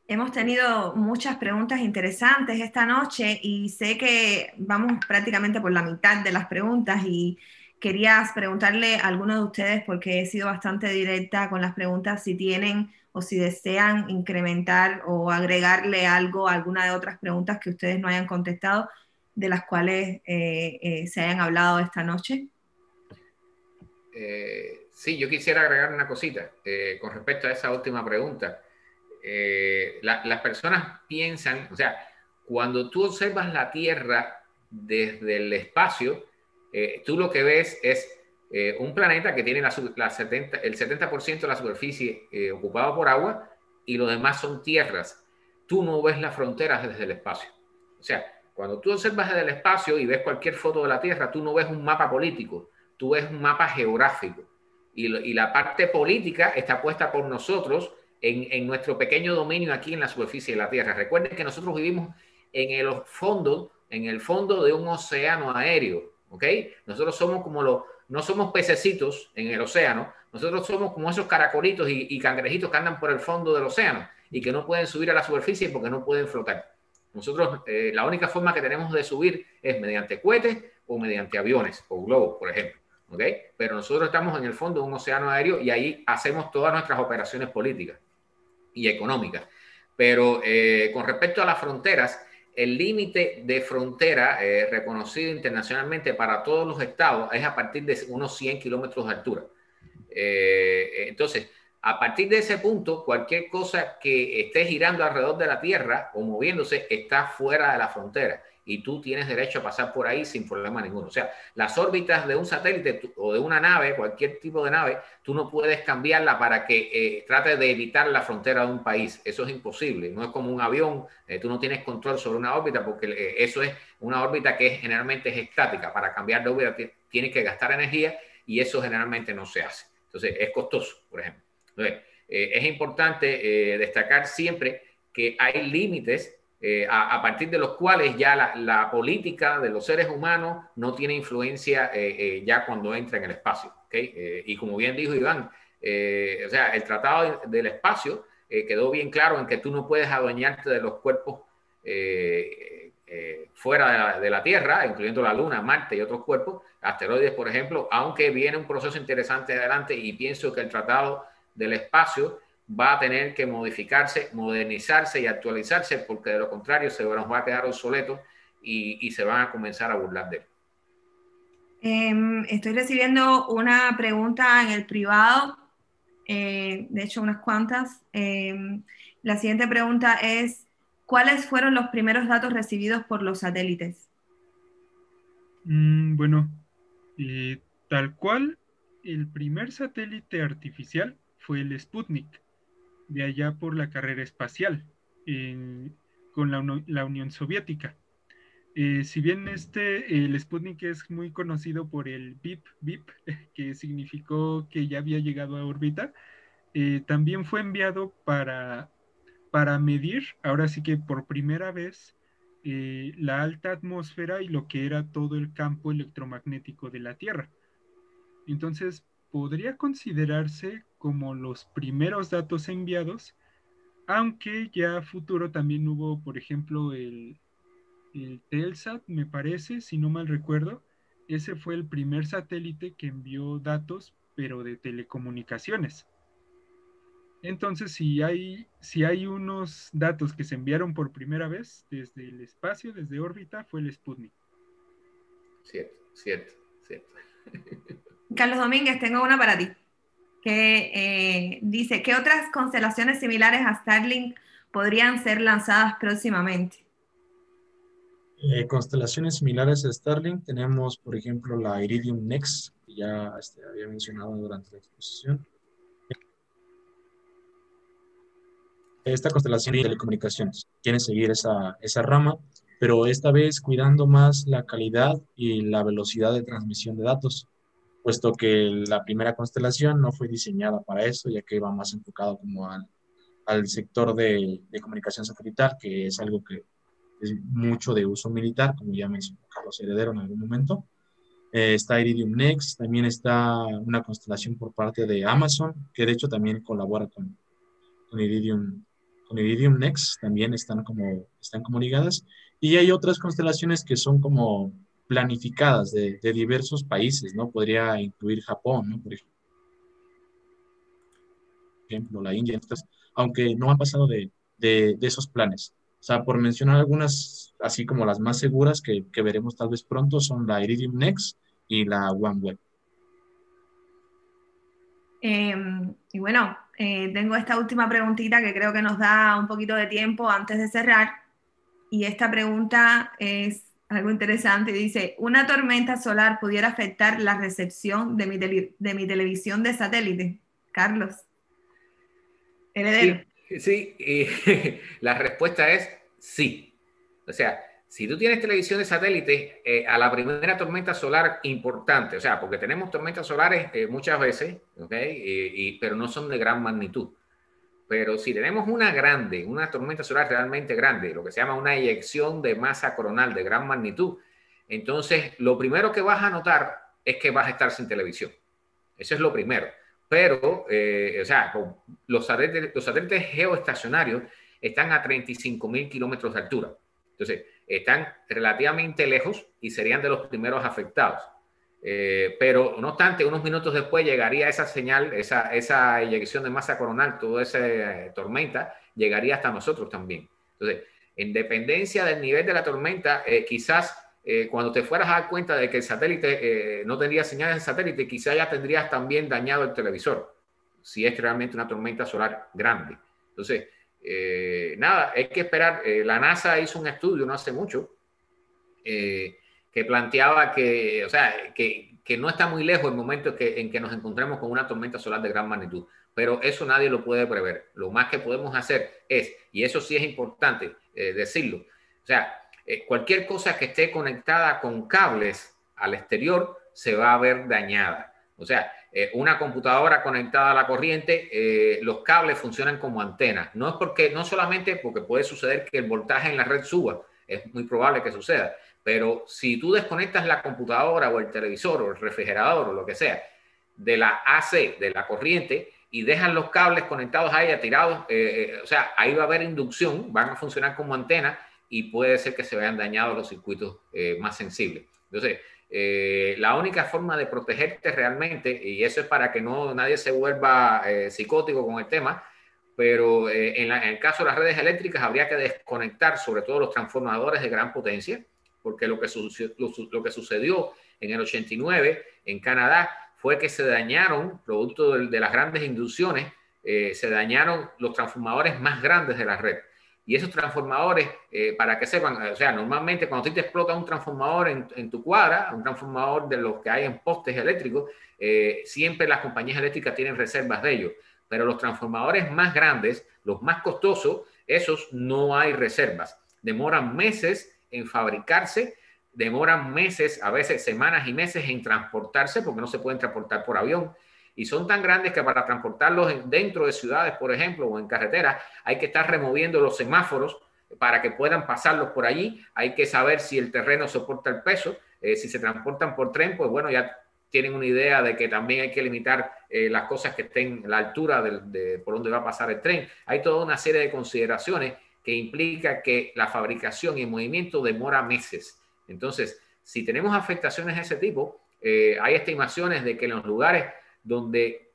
Hemos tenido muchas preguntas interesantes esta noche y sé que vamos prácticamente por la mitad de las preguntas y Quería preguntarle a alguno de ustedes, porque he sido bastante directa con las preguntas, si tienen o si desean incrementar o agregarle algo a alguna de otras preguntas que ustedes no hayan contestado, de las cuales se hayan hablado esta noche. Sí, yo quisiera agregar una cosita con respecto a esa última pregunta. Las personas piensan, o sea, cuando tú observas la Tierra desde el espacio, tú lo que ves es un planeta que tiene el 70% de la superficie ocupado por agua y los demás son tierras. Tú no ves las fronteras desde el espacio. O sea, cuando tú observas desde el espacio y ves cualquier foto de la Tierra, tú no ves un mapa político, tú ves un mapa geográfico. Y la parte política está puesta por nosotros en nuestro pequeño dominio aquí en la superficie de la Tierra. Recuerden que nosotros vivimos en el fondo de un océano aéreo, ¿ok? Nosotros somos no somos pececitos en el océano, nosotros somos como esos caracolitos y cangrejitos que andan por el fondo del océano y que no pueden subir a la superficie porque no pueden flotar. Nosotros, la única forma que tenemos de subir es mediante cohetes o mediante aviones o globos, por ejemplo. ¿Okay? Pero nosotros estamos en el fondo de un océano aéreo y ahí hacemos todas nuestras operaciones políticas y económicas. Pero con respecto a las fronteras, el límite de frontera reconocido internacionalmente para todos los estados es a partir de unos 100 kilómetros de altura. Entonces, a partir de ese punto, cualquier cosa que esté girando alrededor de la Tierra o moviéndose está fuera de la frontera y tú tienes derecho a pasar por ahí sin problema ninguno. O sea, las órbitas de un satélite o de una nave, cualquier tipo de nave, tú no puedes cambiarla para que trate de evitar la frontera de un país. Eso es imposible. No es como un avión, tú no tienes control sobre una órbita porque eso es una órbita que generalmente es estática. Para cambiar de órbita tienes que gastar energía y eso generalmente no se hace. Entonces, es costoso, por ejemplo. Entonces, es importante destacar siempre que hay límites a partir de los cuales ya la política de los seres humanos no tiene influencia ya cuando entra en el espacio. ¿Okay? Y como bien dijo Iván, o sea, el Tratado del Espacio quedó bien claro en que tú no puedes adueñarte de los cuerpos fuera de la Tierra, incluyendo la Luna, Marte y otros cuerpos, asteroides, por ejemplo, aunque viene un proceso interesante adelante y pienso que el Tratado del Espacio va a tener que modificarse, modernizarse y actualizarse, porque de lo contrario se nos va a quedar obsoleto y se van a comenzar a burlar de él. Estoy recibiendo una pregunta en el privado, de hecho unas cuantas. La siguiente pregunta es, ¿cuáles fueron los primeros datos recibidos por los satélites? Bueno, tal cual, el primer satélite artificial fue el Sputnik, de allá por la carrera espacial, con la Unión Soviética. Si bien el Sputnik es muy conocido por el Bip Bip, que significó que ya había llegado a órbita, también fue enviado para medir, ahora sí que por primera vez, la alta atmósfera y lo que era todo el campo electromagnético de la Tierra. Entonces, podría considerarse como los primeros datos enviados, aunque ya a futuro también hubo, por ejemplo, el Telsat, me parece, si no mal recuerdo. Ese fue el primer satélite que envió datos, pero de telecomunicaciones. Entonces, si hay unos datos que se enviaron por primera vez desde el espacio, desde órbita, fue el Sputnik. Cierto. Carlos Domínguez, tengo una para ti, que dice, ¿qué otras constelaciones similares a Starlink podrían ser lanzadas próximamente? Constelaciones similares a Starlink tenemos, por ejemplo, la Iridium NEXT, que ya había mencionado durante la exposición. Esta constelación de telecomunicaciones quiere seguir esa rama, pero esta vez cuidando más la calidad y la velocidad de transmisión de datos, puesto que la primera constelación no fue diseñada para eso, ya que va más enfocado como al sector de comunicación satelital, que es algo que es mucho de uso militar, como ya mencionó Carlos Heredero en algún momento. Está Iridium NEXT, también está una constelación por parte de Amazon, que de hecho también colabora con Iridium NEXT, también están como ligadas. Y hay otras constelaciones que son como planificadas de diversos países, ¿no? Podría incluir Japón, ¿no? Por ejemplo, la India, entonces, aunque no han pasado de esos planes. O sea, por mencionar algunas, así como las más seguras que veremos tal vez pronto, son la Iridium Next y la OneWeb. Y bueno, tengo esta última preguntita que creo que nos da un poquito de tiempo antes de cerrar. Y esta pregunta es algo interesante. Dice, ¿una tormenta solar pudiera afectar la recepción de mi televisión de satélite? Carlos, heredero. Sí, la respuesta es sí. O sea, si tú tienes televisión de satélite, a la primera tormenta solar importante, o sea, porque tenemos tormentas solares muchas veces, ¿ok? Pero no son de gran magnitud. Pero si tenemos una grande, una tormenta solar realmente grande, lo que se llama una eyección de masa coronal de gran magnitud, entonces lo primero que vas a notar es que vas a estar sin televisión. Eso es lo primero. Pero, o sea, los satélites geoestacionarios están a 35.000 kilómetros de altura. Entonces, están relativamente lejos y serían de los primeros afectados. Pero, no obstante, unos minutos después llegaría esa señal, esa eyección de masa coronal, toda esa tormenta, llegaría hasta nosotros también. Entonces, en dependencia del nivel de la tormenta, quizás cuando te fueras a dar cuenta de que el satélite no tendría señales de satélite, quizás ya tendrías también dañado el televisor, si es realmente una tormenta solar grande. Entonces, nada, hay que esperar. La NASA hizo un estudio no hace mucho que planteaba que, o sea, que no está muy lejos el momento en que nos encontremos con una tormenta solar de gran magnitud, pero eso nadie lo puede prever. Lo más que podemos hacer es, y eso sí es importante decirlo, o sea, cualquier cosa que esté conectada con cables al exterior se va a ver dañada. O sea, una computadora conectada a la corriente, los cables funcionan como antenas. No solamente porque puede suceder que el voltaje en la red suba, es muy probable que suceda, pero si tú desconectas la computadora o el televisor o el refrigerador o lo que sea de la AC, de la corriente, y dejan los cables conectados a ella tirados, o sea, ahí va a haber inducción, van a funcionar como antenas y puede ser que se vean dañados los circuitos más sensibles. Entonces, la única forma de protegerte realmente, y eso es para que nadie se vuelva psicótico con el tema, pero en el caso de las redes eléctricas habría que desconectar sobre todo los transformadores de gran potencia, porque lo que sucedió en el 89 en Canadá fue que se dañaron, producto de las grandes inducciones, se dañaron los transformadores más grandes de la red. Y esos transformadores, para que sepan, o sea, normalmente cuando te explota un transformador en tu cuadra, un transformador de los que hay en postes eléctricos, siempre las compañías eléctricas tienen reservas de ellos. Pero los transformadores más grandes, los más costosos, esos no hay reservas. Demoran meses en fabricarse, demoran meses, a veces semanas y meses en transportarse, porque no se pueden transportar por avión. Y son tan grandes que para transportarlos dentro de ciudades, por ejemplo, o en carreteras, hay que estar removiendo los semáforos para que puedan pasarlos por allí. Hay que saber si el terreno soporta el peso. Si se transportan por tren, pues bueno, ya tienen una idea de que también hay que limitar las cosas que estén a la altura por donde va a pasar el tren. Hay toda una serie de consideraciones que implica que la fabricación y el movimiento demora meses. Entonces, si tenemos afectaciones de ese tipo, hay estimaciones de que en los lugares donde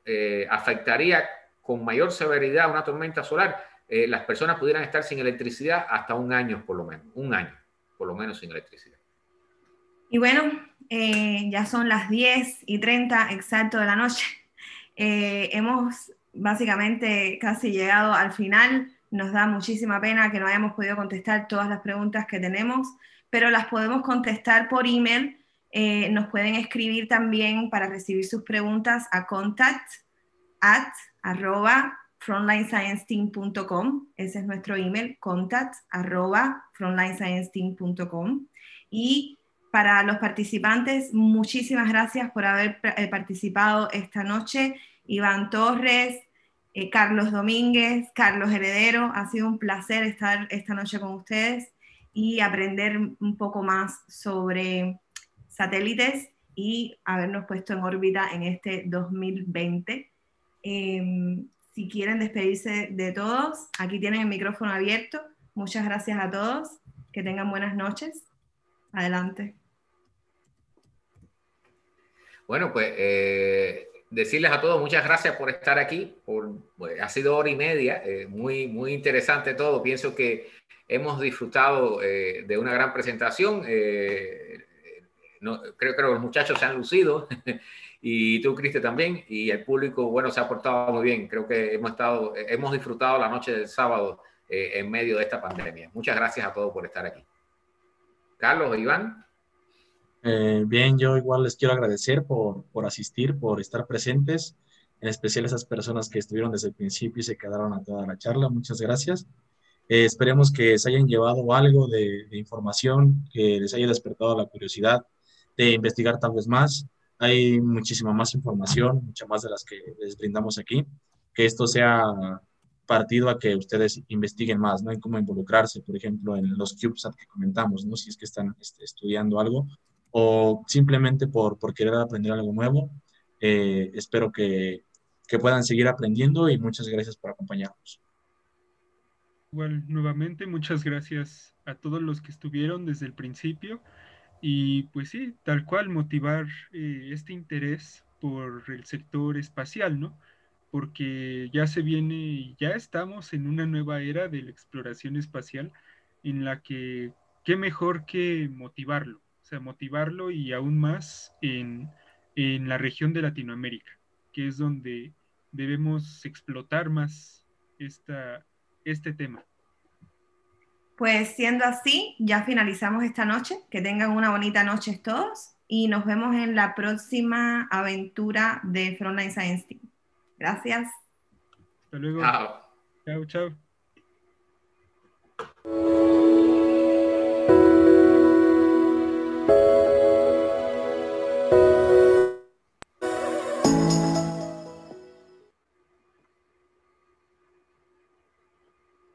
afectaría con mayor severidad una tormenta solar, las personas pudieran estar sin electricidad hasta un año por lo menos, sin electricidad. Y bueno, ya son las 10:30 exacto de la noche. Hemos básicamente casi llegado al final. Nos da muchísima pena que no hayamos podido contestar todas las preguntas que tenemos, pero las podemos contestar por email. Nos pueden escribir también para recibir sus preguntas a contact@frontlinescienceteam.com. Ese es nuestro email, contact@frontlinescienceteam.com. Y para los participantes, muchísimas gracias por haber participado esta noche. Iván Torres, Carlos Domínguez, Carlos Heredero, ha sido un placer estar esta noche con ustedes y aprender un poco más sobre satélites y habernos puesto en órbita en este 2020. Si quieren despedirse de todos, aquí tienen el micrófono abierto. Muchas gracias a todos, que tengan buenas noches. Adelante. Bueno, pues decirles a todos muchas gracias por estar aquí. Ha sido hora y media, muy, muy interesante todo. Pienso que hemos disfrutado de una gran presentación. Creo que los muchachos se han lucido y tú, Cristian, también. Y el público, bueno, se ha portado muy bien. Creo que hemos disfrutado la noche del sábado en medio de esta pandemia. Muchas gracias a todos por estar aquí. Carlos, Iván. Bien, yo igual les quiero agradecer por asistir, por estar presentes, en especial esas personas que estuvieron desde el principio y se quedaron a toda la charla. Muchas gracias. Esperemos que se hayan llevado algo de información, que les haya despertado la curiosidad de investigar tal vez más. Hay muchísima más información, mucha más de las que les brindamos aquí. Que esto sea partido a que ustedes investiguen más, ¿no? En cómo involucrarse, por ejemplo, en los CubeSat que comentamos, ¿no? Si es que están estudiando algo o simplemente por querer aprender algo nuevo. Espero que puedan seguir aprendiendo y muchas gracias por acompañarnos. Igual, nuevamente, muchas gracias a todos los que estuvieron desde el principio y pues sí, tal cual motivar este interés por el sector espacial, ¿no? Porque ya se viene y ya estamos en una nueva era de la exploración espacial en la que qué mejor que motivarlo, o sea, motivarlo y aún más en la región de Latinoamérica, que es donde debemos explotar más este tema. Pues siendo así, ya finalizamos esta noche. Que tengan una bonita noche todos y nos vemos en la próxima aventura de Frontline Science Team. Gracias. Hasta luego. Chao. Chao, chao.